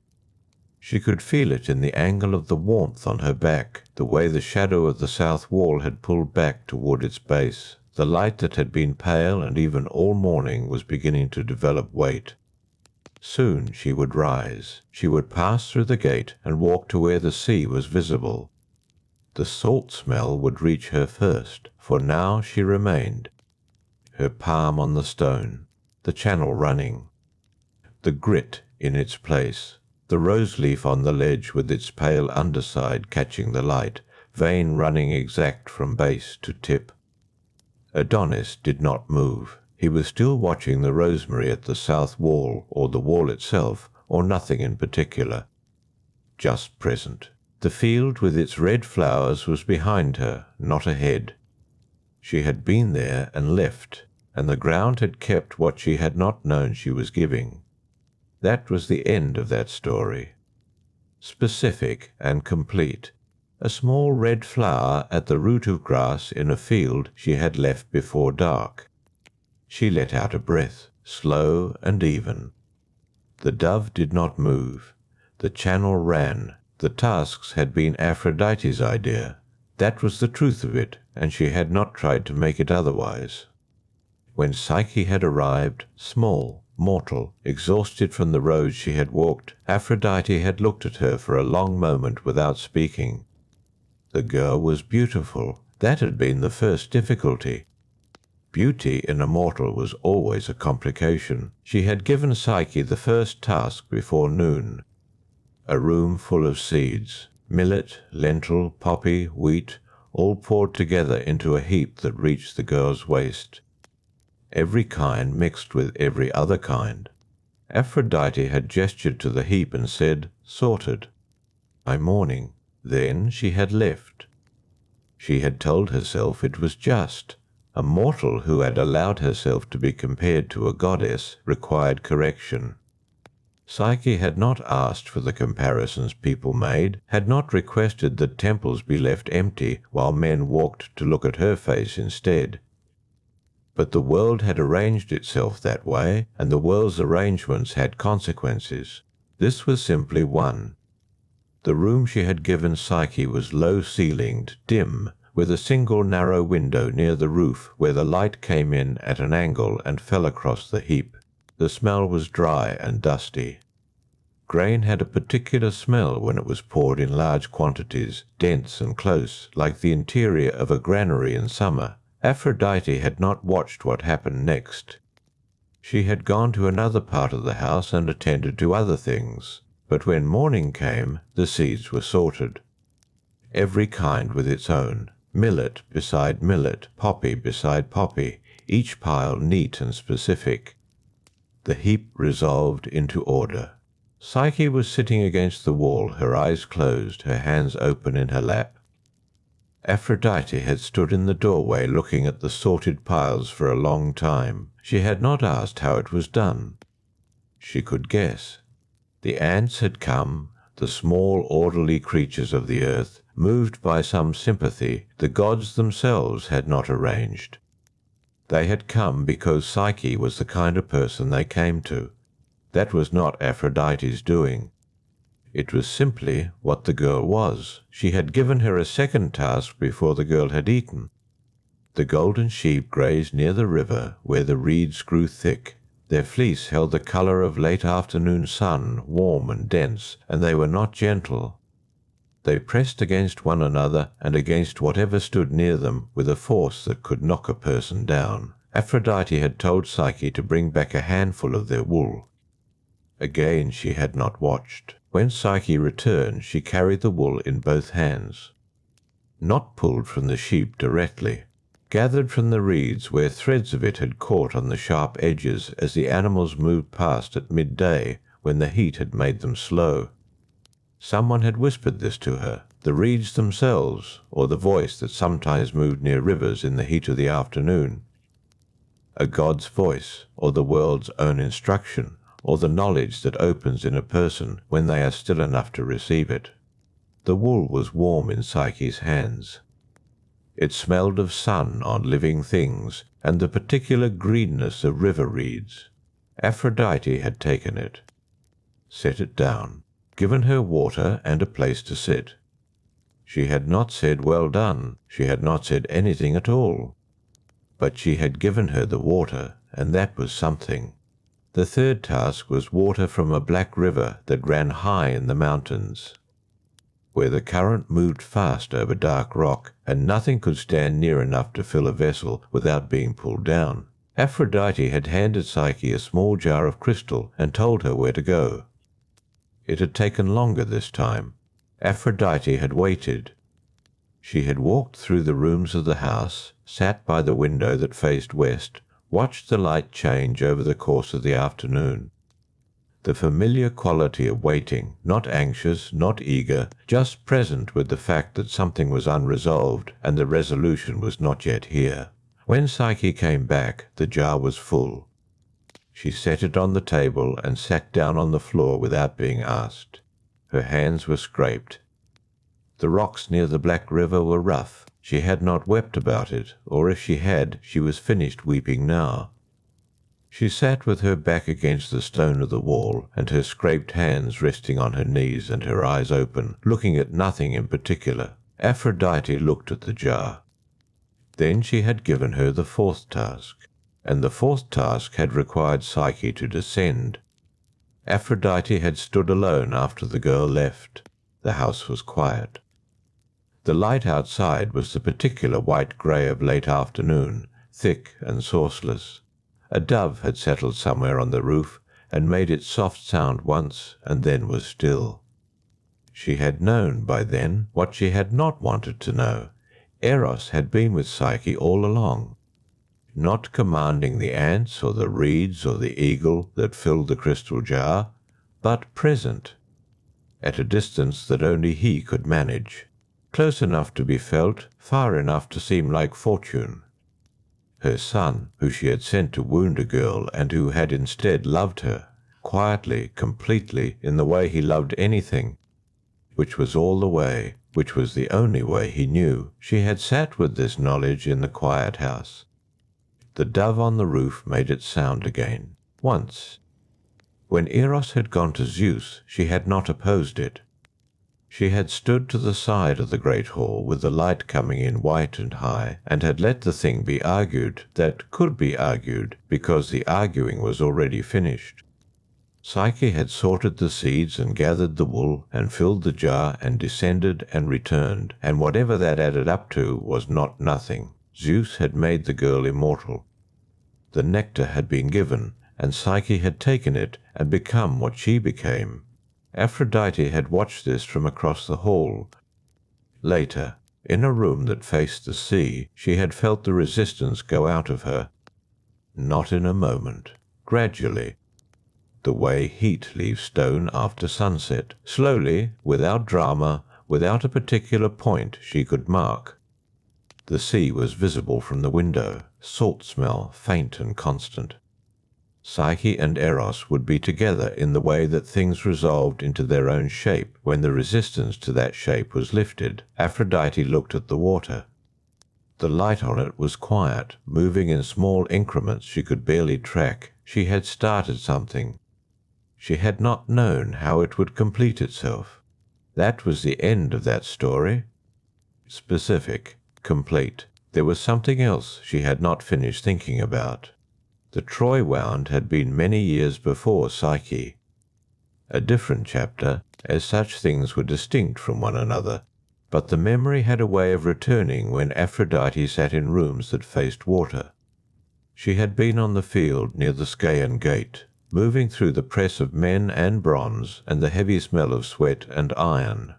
She could feel it in the angle of the warmth on her back, the way the shadow of the south wall had pulled back toward its base. The light that had been pale and even all morning was beginning to develop weight. Soon she would rise. She would pass through the gate and walk to where the sea was visible. The salt smell would reach her first, for now she remained, her palm on the stone, the channel running, the grit in its place, the rose leaf on the ledge with its pale underside catching the light, vein running exact from base to tip. Adonis did not move. He was still watching the rosemary at the south wall, or the wall itself, or nothing in particular. Just present. The field with its red flowers was behind her, not ahead. She had been there and left, and the ground had kept what she had not known she was giving. That was the end of that story. Specific and complete. A small red flower at the root of grass in a field she had left before dark. She let out a breath, slow and even. The dove did not move. The channel ran. The tasks had been Aphrodite's idea. That was the truth of it, and she had not tried to make it otherwise. When Psyche had arrived, small, mortal, exhausted from the road she had walked, Aphrodite had looked at her for a long moment without speaking. The girl was beautiful. That had been the first difficulty. Beauty in a mortal was always a complication. She had given Psyche the first task before noon. A room full of seeds, millet, lentil, poppy, wheat, all poured together into a heap that reached the girl's waist. Every kind mixed with every other kind. Aphrodite had gestured to the heap and said, "Sorted. I'm mourning." Then she had left. She had told herself it was just. A mortal who had allowed herself to be compared to a goddess required correction. Psyche had not asked for the comparisons people made, had not requested that temples be left empty while men walked to look at her face instead. But the world had arranged itself that way, and the world's arrangements had consequences. This was simply one. The room she had given Psyche was low-ceilinged, dim, with a single narrow window near the roof where the light came in at an angle and fell across the heap. The smell was dry and dusty. Grain had a particular smell when it was poured in large quantities, dense and close, like the interior of a granary in summer. Aphrodite had not watched what happened next. She had gone to another part of the house and attended to other things. But when morning came, the seeds were sorted. Every kind with its own, millet beside millet, poppy beside poppy, each pile neat and specific. The heap resolved into order. Psyche was sitting against the wall, her eyes closed, her hands open in her lap. Aphrodite had stood in the doorway looking at the sorted piles for a long time. She had not asked how it was done. She could guess. The ants had come, the small orderly creatures of the earth, moved by some sympathy the gods themselves had not arranged. They had come because Psyche was the kind of person they came to. That was not Aphrodite's doing. It was simply what the girl was. She had given her a second task before the girl had eaten. The golden sheep grazed near the river where the reeds grew thick. Their fleece held the colour of late afternoon sun, warm and dense, and they were not gentle. They pressed against one another and against whatever stood near them with a force that could knock a person down. Aphrodite had told Psyche to bring back a handful of their wool. Again she had not watched. When Psyche returned, she carried the wool in both hands. Not pulled from the sheep directly. Gathered from the reeds where threads of it had caught on the sharp edges as the animals moved past at midday when the heat had made them slow. Someone had whispered this to her, the reeds themselves, or the voice that sometimes moved near rivers in the heat of the afternoon. A god's voice, or the world's own instruction, or the knowledge that opens in a person when they are still enough to receive it. The wool was warm in Psyche's hands. It smelled of sun on living things and the particular greenness of river reeds. Aphrodite had taken it, set it down, given her water and a place to sit. She had not said well done, she had not said anything at all. But she had given her the water, and that was something. The third task was water from a black river that ran high in the mountains, where the current moved fast over dark rock, and nothing could stand near enough to fill a vessel without being pulled down. Aphrodite had handed Psyche a small jar of crystal and told her where to go. It had taken longer this time. Aphrodite had waited. She had walked through the rooms of the house, sat by the window that faced west, watched the light change over the course of the afternoon. The familiar quality of waiting, not anxious, not eager, just present with the fact that something was unresolved and the resolution was not yet here. When Psyche came back, the jar was full. She set it on the table and sat down on the floor without being asked. Her hands were scraped. The rocks near the Black River were rough. She had not wept about it, or if she had, she was finished weeping now. She sat with her back against the stone of the wall, and her scraped hands resting on her knees and her eyes open, looking at nothing in particular. Aphrodite looked at the jar. Then she had given her the fourth task, and the fourth task had required Psyche to descend. Aphrodite had stood alone after the girl left. The house was quiet. The light outside was the particular white-grey of late afternoon, thick and sourceless. A dove had settled somewhere on the roof and made its soft sound once and then was still. she had known by then what she had not wanted to know. Eros had been with Psyche all along, not commanding the ants or the reeds or the eagle that filled the crystal jar, but present, at a distance that only he could manage, close enough to be felt, far enough to seem like fortune. Her son, who she had sent to wound a girl and who had instead loved her, quietly, completely, in the way he loved anything, which was all the way, which was the only way he knew. She had sat with this knowledge in the quiet house. The dove on the roof made its sound again, once. When Eros had gone to Zeus, she had not opposed it. She had stood to the side of the great hall with the light coming in white and high, and had let the thing be argued that could be argued, because the arguing was already finished. Psyche had sorted the seeds and gathered the wool and filled the jar and descended and returned, and whatever that added up to was not nothing. Zeus had made the girl immortal. The nectar had been given, and Psyche had taken it and become what she became. Aphrodite had watched this from across the hall. Later, in a room that faced the sea, she had felt the resistance go out of her. Not in a moment, gradually, the way heat leaves stone after sunset, slowly, without drama, without a particular point she could mark. The sea was visible from the window, salt smell faint and constant. Psyche and Eros would be together in the way that things resolved into their own shape when the resistance to that shape was lifted. Aphrodite looked at the water. The light on it was quiet, moving in small increments she could barely track. She had started something. She had not known how it would complete itself. That was the end of that story. Specific, complete. There was something else she had not finished thinking about. The Troy wound had been many years before Psyche. A different chapter, as such things were distinct from one another, but the memory had a way of returning when Aphrodite sat in rooms that faced water. She had been on the field near the Scaean gate, moving through the press of men and bronze and the heavy smell of sweat and iron.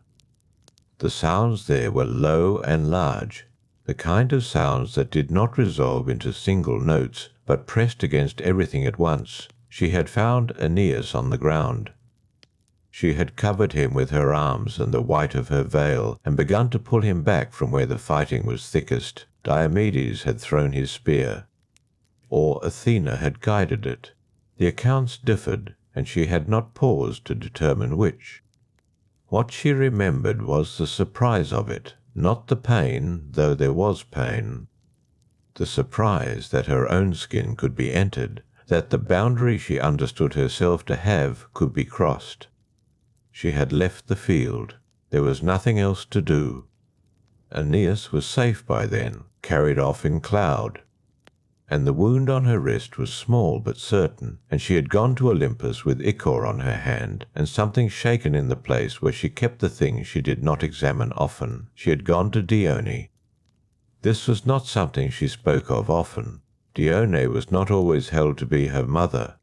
The sounds there were low and large, the kind of sounds that did not resolve into single notes, but pressed against everything at once. She had found Aeneas on the ground. She had covered him with her arms and the white of her veil, and begun to pull him back from where the fighting was thickest. Diomedes had thrown his spear, or Athena had guided it. The accounts differed, and she had not paused to determine which. What she remembered was the surprise of it, not the pain, though there was pain. The surprise that her own skin could be entered, that the boundary she understood herself to have could be crossed. She had left the field. There was nothing else to do. Aeneas was safe by then, carried off in cloud. And the wound on her wrist was small but certain, and she had gone to Olympus with ichor on her hand, and something shaken in the place where she kept the things she did not examine often. She had gone to Dione. This was not something she spoke of often. Dione was not always held to be her mother.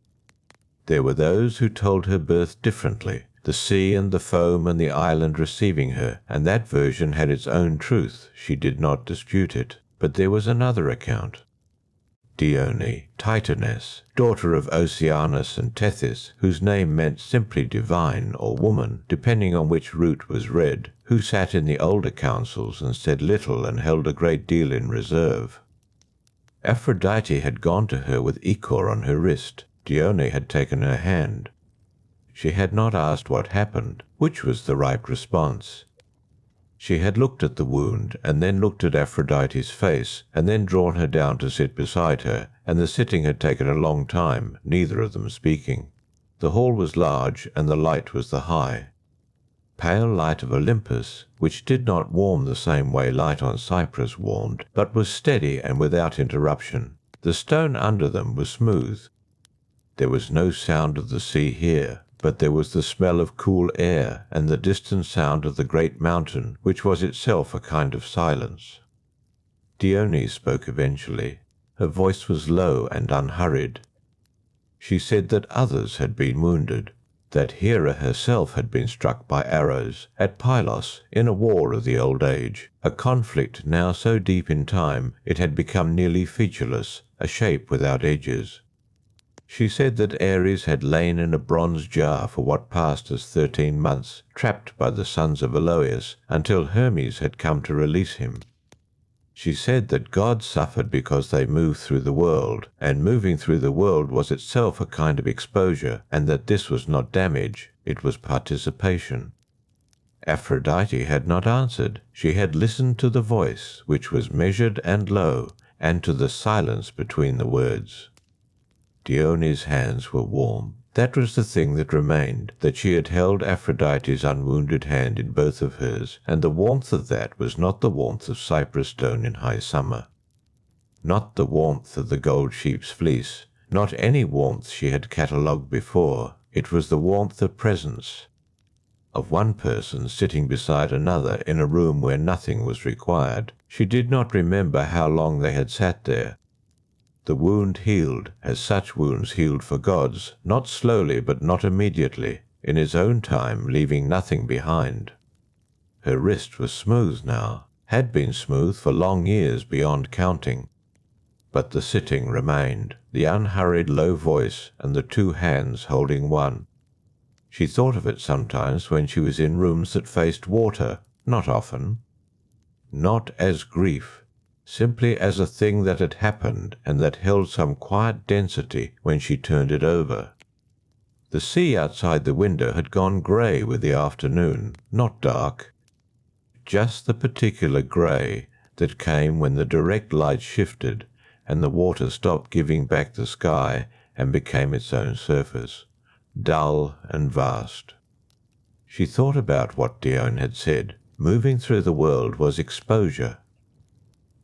There were those who told her birth differently, the sea and the foam and the island receiving her, and that version had its own truth. She did not dispute it. But there was another account. Dione, Titaness, daughter of Oceanus and Tethys, whose name meant simply divine or woman, depending on which root was read, who sat in the older councils and said little and held a great deal in reserve. Aphrodite had gone to her with ichor on her wrist. Dione had taken her hand. She had not asked what happened, which was the right response. She had looked at the wound, and then looked at Aphrodite's face, and then drawn her down to sit beside her, and the sitting had taken a long time, neither of them speaking. The hall was large, and the light was the high. Pale light of Olympus, which did not warm the same way light on Cyprus warmed, but was steady and without interruption. The stone under them was smooth. There was no sound of the sea here, but there was the smell of cool air and the distant sound of the great mountain, which was itself a kind of silence. Dione spoke eventually. Her voice was low and unhurried. She said that others had been wounded. that Hera herself had been struck by arrows at Pylos in a war of the old age, a conflict now so deep in time it had become nearly featureless, a shape without edges. She said that Ares had lain in a bronze jar for what passed as 13 months, trapped by the sons of Aloeus, until Hermes had come to release him. She said that gods suffered because they moved through the world, and moving through the world was itself a kind of exposure, and that this was not damage, it was participation. Aphrodite had not answered. She had listened to the voice, which was measured and low, and to the silence between the words. Dione's hands were warm. That was the thing that remained, that she had held Aphrodite's unwounded hand in both of hers, and the warmth of that was not the warmth of cypress stone in high summer, not the warmth of the gold sheep's fleece, not any warmth she had catalogued before. It was the warmth of presence, of one person sitting beside another in a room where nothing was required. She did not remember how long they had sat there. The wound healed, as such wounds healed for gods, not slowly but not immediately, in its own time, leaving nothing behind. Her wrist was smooth now, had been smooth for long years beyond counting. But the sitting remained, the unhurried low voice and the two hands holding one. She thought of it sometimes when she was in rooms that faced water, not often. Not as grief, simply as a thing that had happened and that held some quiet density when she turned it over. The sea outside the window had gone grey with the afternoon, not dark, just the particular grey that came when the direct light shifted and the water stopped giving back the sky and became its own surface, dull and vast. She thought about what Dione had said. Moving through the world was exposure.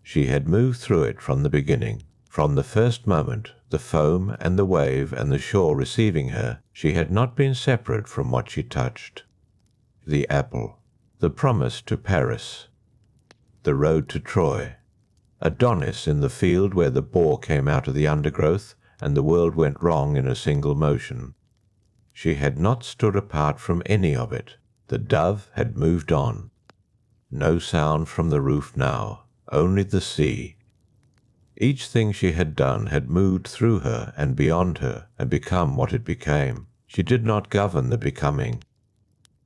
She had moved through it from the beginning. From the first moment, the foam and the wave and the shore receiving her, she had not been separate from what she touched. The apple, the promise to Paris, the road to Troy, Adonis in the field where the boar came out of the undergrowth and the world went wrong in a single motion. She had not stood apart from any of it. The dove had moved on. No sound from the roof now, only the sea. Each thing she had done had moved through her and beyond her and become what it became. She did not govern the becoming.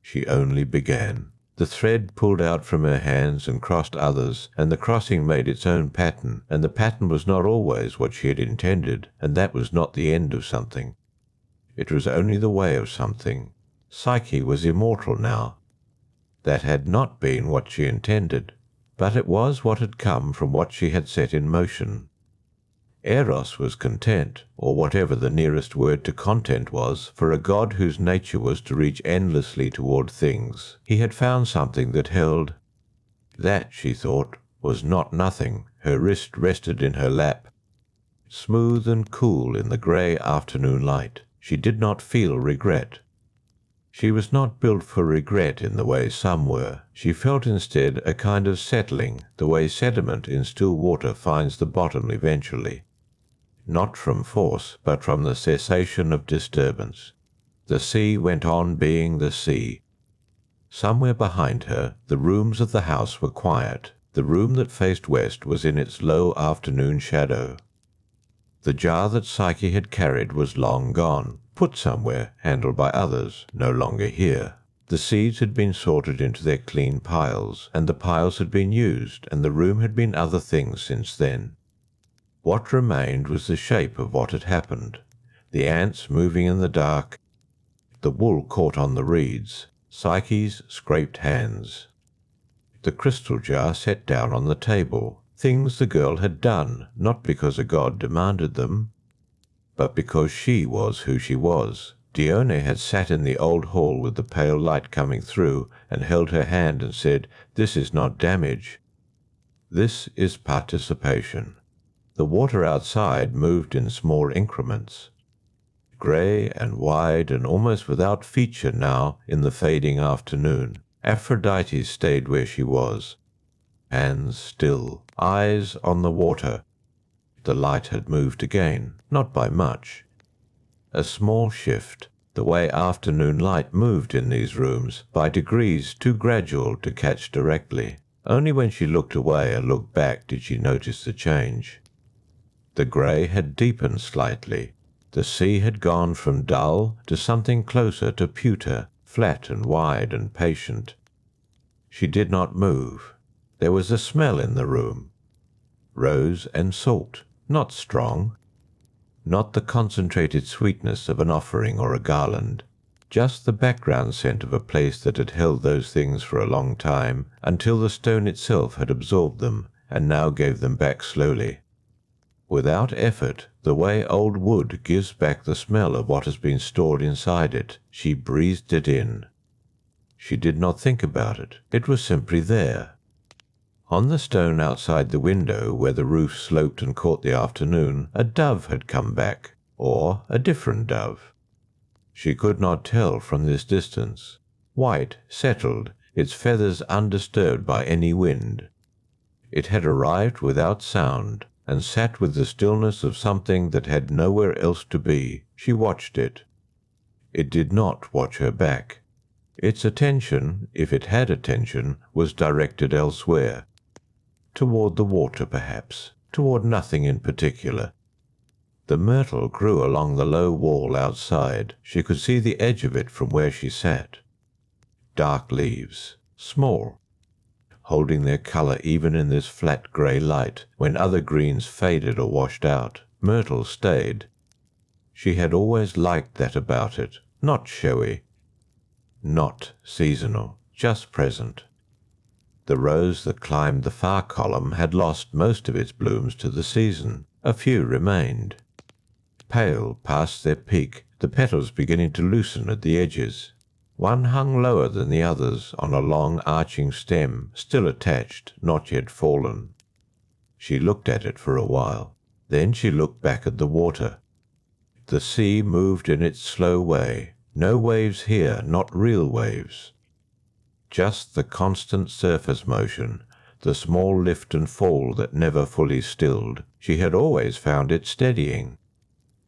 She only began. The thread pulled out from her hands and crossed others, and the crossing made its own pattern, and the pattern was not always what she had intended, and that was not the end of something. It was only the way of something. Psyche was immortal now. That had not been what she intended, but it was what had come from what she had set in motion. Eros was content, or whatever the nearest word to content was, for a god whose nature was to reach endlessly toward things. He had found something that held. That, she thought, was not nothing. Her wrist rested in her lap, smooth and cool in the grey afternoon light. She did not feel regret. She was not built for regret in the way some were. She felt instead a kind of settling, the way sediment in still water finds the bottom eventually. Not from force, but from the cessation of disturbance. The sea went on being the sea. Somewhere behind her, the rooms of the house were quiet. The room that faced west was in its low afternoon shadow. The jar that Psyche had carried was long gone, put somewhere, handled by others, no longer here. The seeds had been sorted into their clean piles, and the piles had been used, and the room had been other things since then. What remained was the shape of what had happened. The ants moving in the dark, the wool caught on the reeds, Psyche's scraped hands. The crystal jar set down on the table, things the girl had done, not because a god demanded them, but because she was who she was. Dione had sat in the old hall with the pale light coming through and held her hand and said, "This is not damage. This is participation." The water outside moved in small increments, grey and wide and almost without feature now in the fading afternoon. Aphrodite stayed where she was, hands still, eyes on the water. The light had moved again, not by much. A small shift, the way afternoon light moved in these rooms, by degrees too gradual to catch directly. Only when she looked away and looked back did she notice the change. The grey had deepened slightly. The sea had gone from dull to something closer to pewter, flat and wide and patient. She did not move. There was a smell in the room. Rose and salt, not strong. Not the concentrated sweetness of an offering or a garland. Just the background scent of a place that had held those things for a long time, until the stone itself had absorbed them and now gave them back slowly. Without effort, the way old wood gives back the smell of what has been stored inside it, she breathed it in. She did not think about it. It was simply there. On the stone outside the window, where the roof sloped and caught the afternoon, a dove had come back, or a different dove. She could not tell from this distance. White, settled, its feathers undisturbed by any wind. It had arrived without sound, and sat with the stillness of something that had nowhere else to be. She watched it. It did not watch her back. Its attention, if it had attention, was directed elsewhere. Toward the water, perhaps, toward nothing in particular. The myrtle grew along the low wall outside. She could see the edge of it from where she sat. Dark leaves, small, holding their colour even in this flat grey light, when other greens faded or washed out. Myrtle stayed. She had always liked that about it, not showy, not seasonal, just present. The rose that climbed the far column had lost most of its blooms to the season. A few remained. Pale past their peak, the petals beginning to loosen at the edges. One hung lower than the others on a long arching stem, still attached, not yet fallen. She looked at it for a while. Then she looked back at the water. The sea moved in its slow way. No waves here, not real waves. Just the constant surface motion, the small lift and fall that never fully stilled. She had always found it steadying.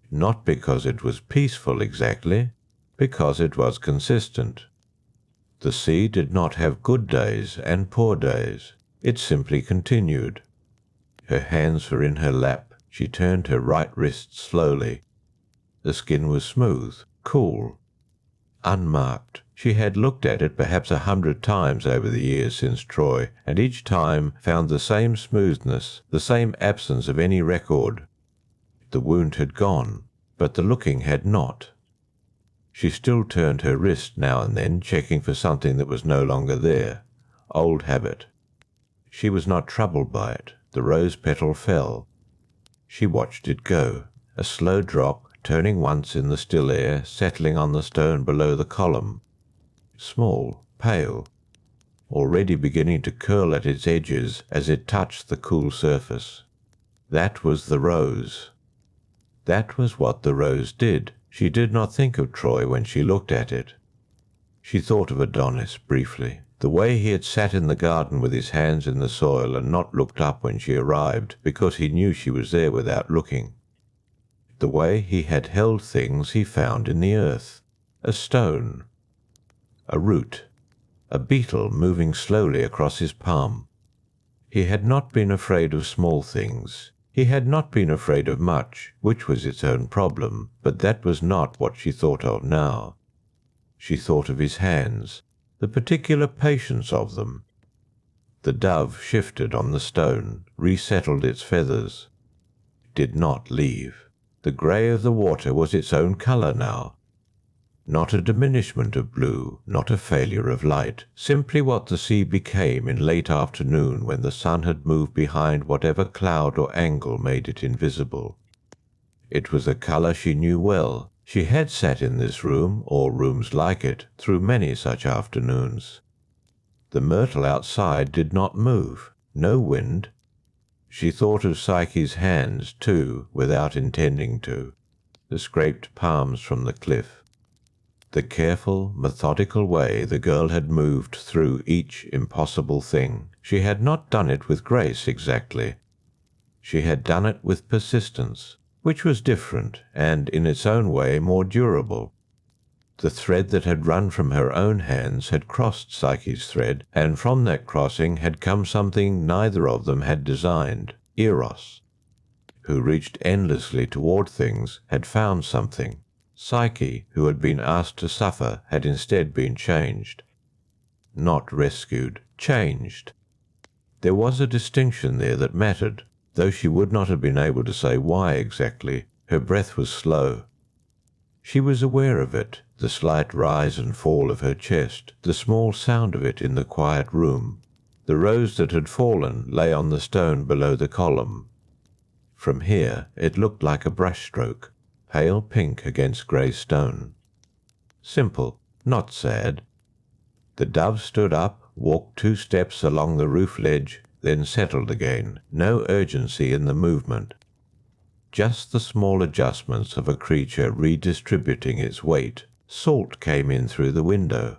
Not because it was peaceful exactly, because it was consistent. The sea did not have good days and poor days. It simply continued. Her hands were in her lap. She turned her right wrist slowly. The skin was smooth, cool, unmarked. She had looked at it perhaps 100 times over the years since Troy, and each time found the same smoothness, the same absence of any record. The wound had gone, but the looking had not. She still turned her wrist now and then, checking for something that was no longer there. Old habit. She was not troubled by it. The rose petal fell. She watched it go. A slow drop, turning once in the still air, settling on the stone below the column. Small, pale, already beginning to curl at its edges as it touched the cool surface. That was the rose. That was what the rose did. She did not think of Troy when she looked at it. She thought of Adonis briefly. The way he had sat in the garden with his hands in the soil and not looked up when she arrived, because he knew she was there without looking. The way he had held things he found in the earth. A stone, a root, a beetle moving slowly across his palm. He had not been afraid of small things. He had not been afraid of much, which was its own problem, but that was not what she thought of now. She thought of his hands, the particular patience of them. The dove shifted on the stone, resettled its feathers, did not leave. The grey of the water was its own colour now. Not a diminishment of blue, not a failure of light, simply what the sea became in late afternoon when the sun had moved behind whatever cloud or angle made it invisible. It was a colour she knew well. She had sat in this room, or rooms like it, through many such afternoons. The myrtle outside did not move, no wind. She thought of Psyche's hands, too, without intending to, the scraped palms from the cliff. The careful, methodical way the girl had moved through each impossible thing. She had not done it with grace exactly. She had done it with persistence, which was different and in its own way more durable. The thread that had run from her own hands had crossed Psyche's thread, and from that crossing had come something neither of them had designed. Eros, who reached endlessly toward things, had found something. Psyche, who had been asked to suffer, had instead been changed. Not rescued, changed. There was a distinction there that mattered, though she would not have been able to say why exactly. Her breath was slow. She was aware of it, the slight rise and fall of her chest, the small sound of it in the quiet room. The rose that had fallen lay on the stone below the column. From here it looked like a brushstroke, pale pink against grey stone. Simple, not sad. The dove stood up, walked 2 steps along the roof ledge, then settled again. No urgency in the movement. Just the small adjustments of a creature redistributing its weight. Salt came in through the window.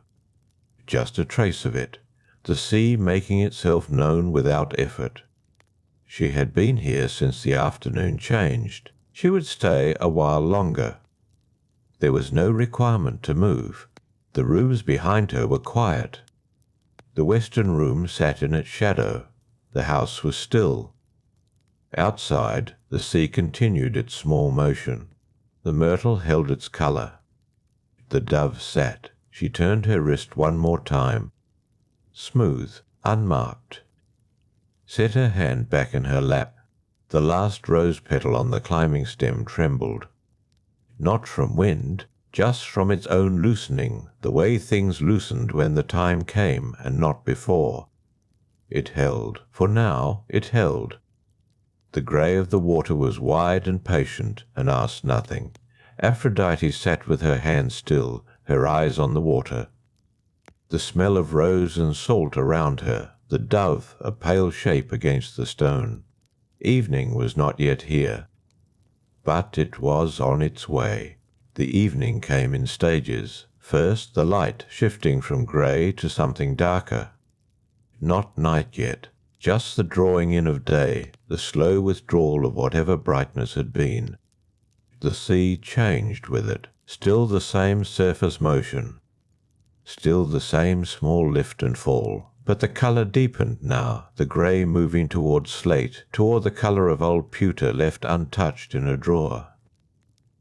Just a trace of it. The sea making itself known without effort. She had been here since the afternoon changed. She would stay a while longer. There was no requirement to move. The rooms behind her were quiet. The western room sat in its shadow. The house was still. Outside, the sea continued its small motion. The myrtle held its colour. The dove sat. She turned her wrist one more time. Smooth, unmarked. Set her hand back in her lap. The last rose petal on the climbing stem trembled. Not from wind, just from its own loosening, the way things loosened when the time came and not before. It held. For now it held. The grey of the water was wide and patient, and asked nothing. Aphrodite sat with her hands still, her eyes on the water. The smell of rose and salt around her, the dove a pale shape against the stone. Evening was not yet here, but it was on its way. The evening came in stages. First the light shifting from grey to something darker. Not night yet, just the drawing in of day, the slow withdrawal of whatever brightness had been. The sea changed with it, still the same surface motion, still the same small lift and fall, but the colour deepened now, the grey moving towards slate, toward the colour of old pewter left untouched in a drawer.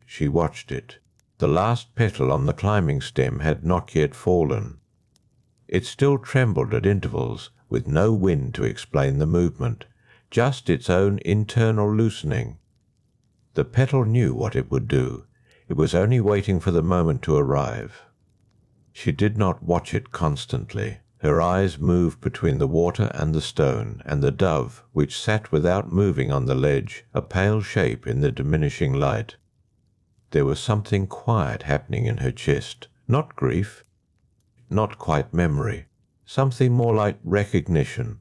She watched it. The last petal on the climbing stem had not yet fallen. It still trembled at intervals, with no wind to explain the movement, just its own internal loosening. The petal knew what it would do. It was only waiting for the moment to arrive. She did not watch it constantly. Her eyes moved between the water and the stone, and the dove, which sat without moving on the ledge, a pale shape in the diminishing light. There was something quiet happening in her chest, not grief, not quite memory, something more like recognition.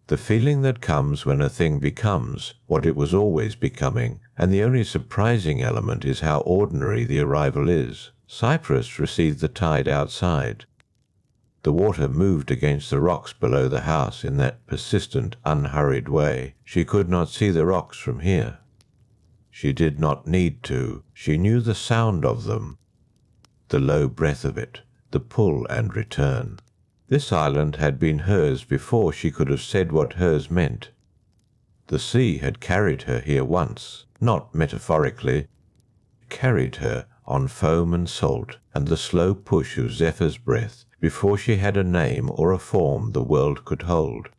The feeling that comes when a thing becomes what it was always becoming, and the only surprising element is how ordinary the arrival is. Cyprus received the tide outside. The water moved against the rocks below the house in that persistent, unhurried way. She could not see the rocks from here. She did not need to. She knew the sound of them, the low breath of it, the pull and return. This island had been hers before she could have said what hers meant. The sea had carried her here once, not metaphorically, carried her on foam and salt and the slow push of Zephyr's breath before she had a name or a form the world could hold.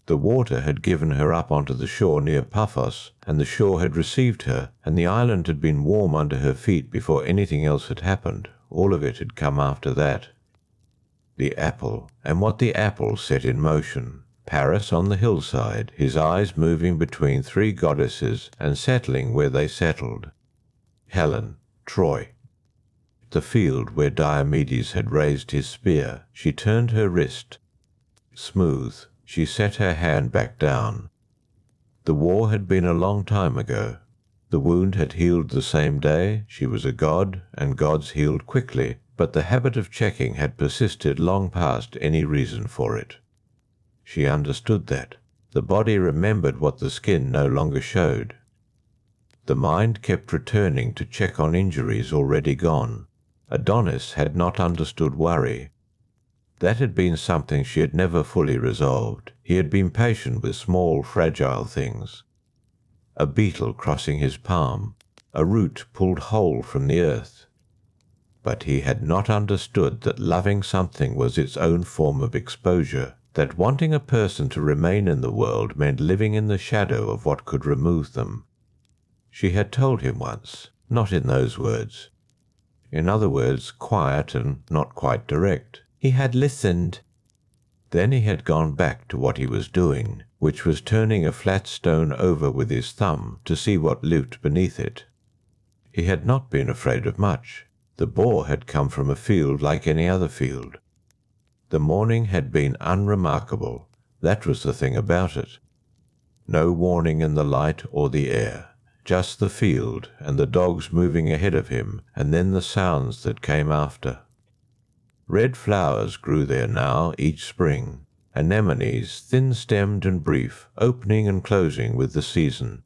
The water had given her up onto the shore near Paphos, and the shore had received her, and the island had been warm under her feet before anything else had happened. All of it had come after that. The apple, and what the apple set in motion. Paris on the hillside, his eyes moving between 3 goddesses and settling where they settled. Helen, Troy. The field where Diomedes had raised his spear. She turned her wrist. Smooth. She set her hand back down. The war had been a long time ago. The wound had healed the same day. She was a god, and gods healed quickly, but the habit of checking had persisted long past any reason for it. She understood that. The body remembered what the skin no longer showed. The mind kept returning to check on injuries already gone. Adonis had not understood worry. That had been something she had never fully resolved. He had been patient with small, fragile things. A beetle crossing his palm, a root pulled whole from the earth. But he had not understood that loving something was its own form of exposure, that wanting a person to remain in the world meant living in the shadow of what could remove them. She had told him once, not in those words. In other words, quiet and not quite direct. He had listened. Then he had gone back to what he was doing, which was turning a flat stone over with his thumb to see what lurked beneath it. He had not been afraid of much. The boar had come from a field like any other field. The morning had been unremarkable. That was the thing about it. No warning in the light or the air. Just the field and the dogs moving ahead of him, and then the sounds that came after. Red flowers grew there now each spring, anemones, thin-stemmed and brief, opening and closing with the season.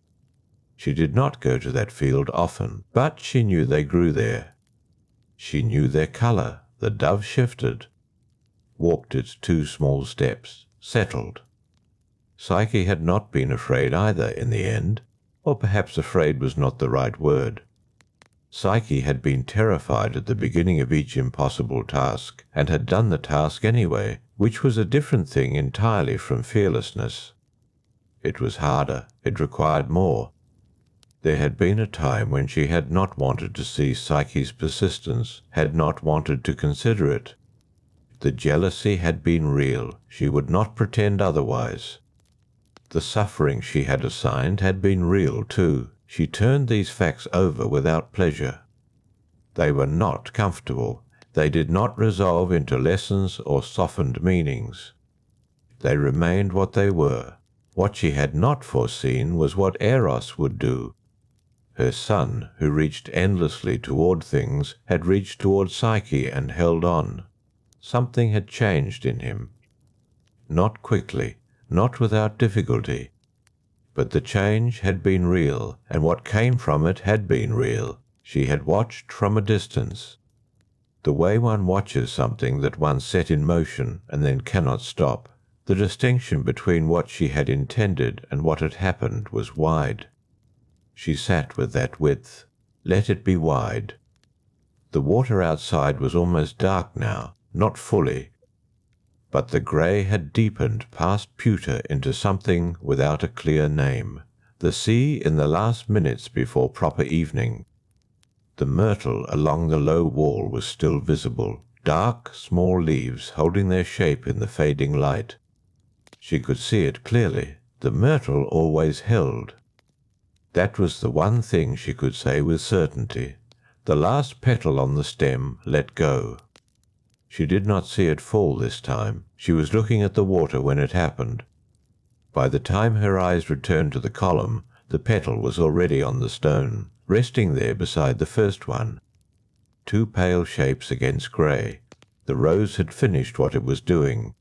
She did not go to that field often, but she knew they grew there. She knew their colour. The dove shifted, walked its 2 small steps, settled. Psyche had not been afraid either in the end. Or perhaps afraid was not the right word. Psyche had been terrified at the beginning of each impossible task, and had done the task anyway, which was a different thing entirely from fearlessness. It was harder, it required more. There had been a time when she had not wanted to see Psyche's persistence, had not wanted to consider it. The jealousy had been real, she would not pretend otherwise. The suffering she had assigned had been real too. She turned these facts over without pleasure. They were not comfortable. They did not resolve into lessons or softened meanings. They remained what they were. What she had not foreseen was what Eros would do. Her son, who reached endlessly toward things, had reached toward Psyche and held on. Something had changed in him. Not quickly, not without difficulty. But the change had been real, and what came from it had been real. She had watched from a distance. The way one watches something that one set in motion and then cannot stop. The distinction between what she had intended and what had happened was wide. She sat with that width. Let it be wide. The water outside was almost dark now, not fully. But the grey had deepened past pewter into something without a clear name. The sea in the last minutes before proper evening. The myrtle along the low wall was still visible, dark, small leaves holding their shape in the fading light. She could see it clearly. The myrtle always held. That was the one thing she could say with certainty. The last petal on the stem let go. She did not see it fall this time. She was looking at the water when it happened. By the time her eyes returned to the column, the petal was already on the stone, resting there beside the first one. 2 pale shapes against grey. The rose had finished what it was doing.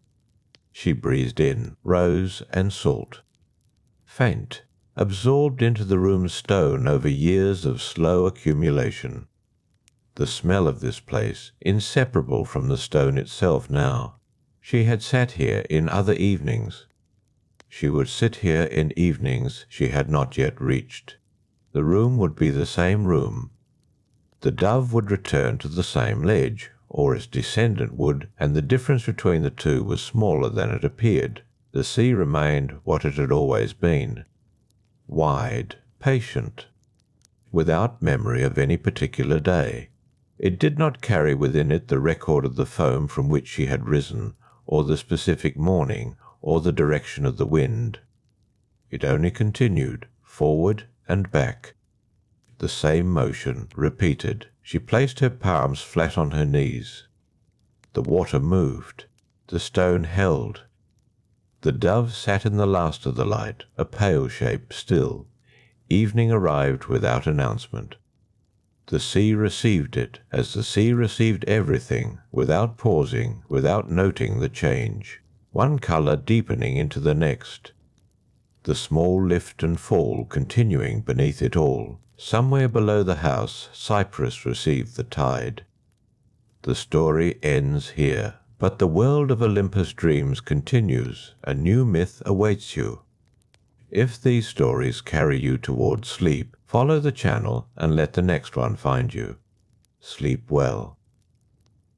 She breathed in rose and salt. Faint, absorbed into the room's stone over years of slow accumulation. The smell of this place, inseparable from the stone itself now. She had sat here in other evenings. She would sit here in evenings she had not yet reached. The room would be the same room. The dove would return to the same ledge, or its descendant would, and the difference between the two was smaller than it appeared. The sea remained what it had always been. Wide, patient, without memory of any particular day. It did not carry within it the record of the foam from which she had risen, or the specific morning, or the direction of the wind. It only continued, forward and back. The same motion, repeated. She placed her palms flat on her knees. The water moved. The stone held. The dove sat in the last of the light, a pale shape still. Evening arrived without announcement. The sea received it, as the sea received everything, without pausing, without noting the change, one colour deepening into the next. The small lift and fall continuing beneath it all. Somewhere below the house, Cyprus received the tide. The story ends here, but the world of Olympus dreams continues. A new myth awaits you. If these stories carry you towards sleep, follow the channel and let the next one find you. Sleep well.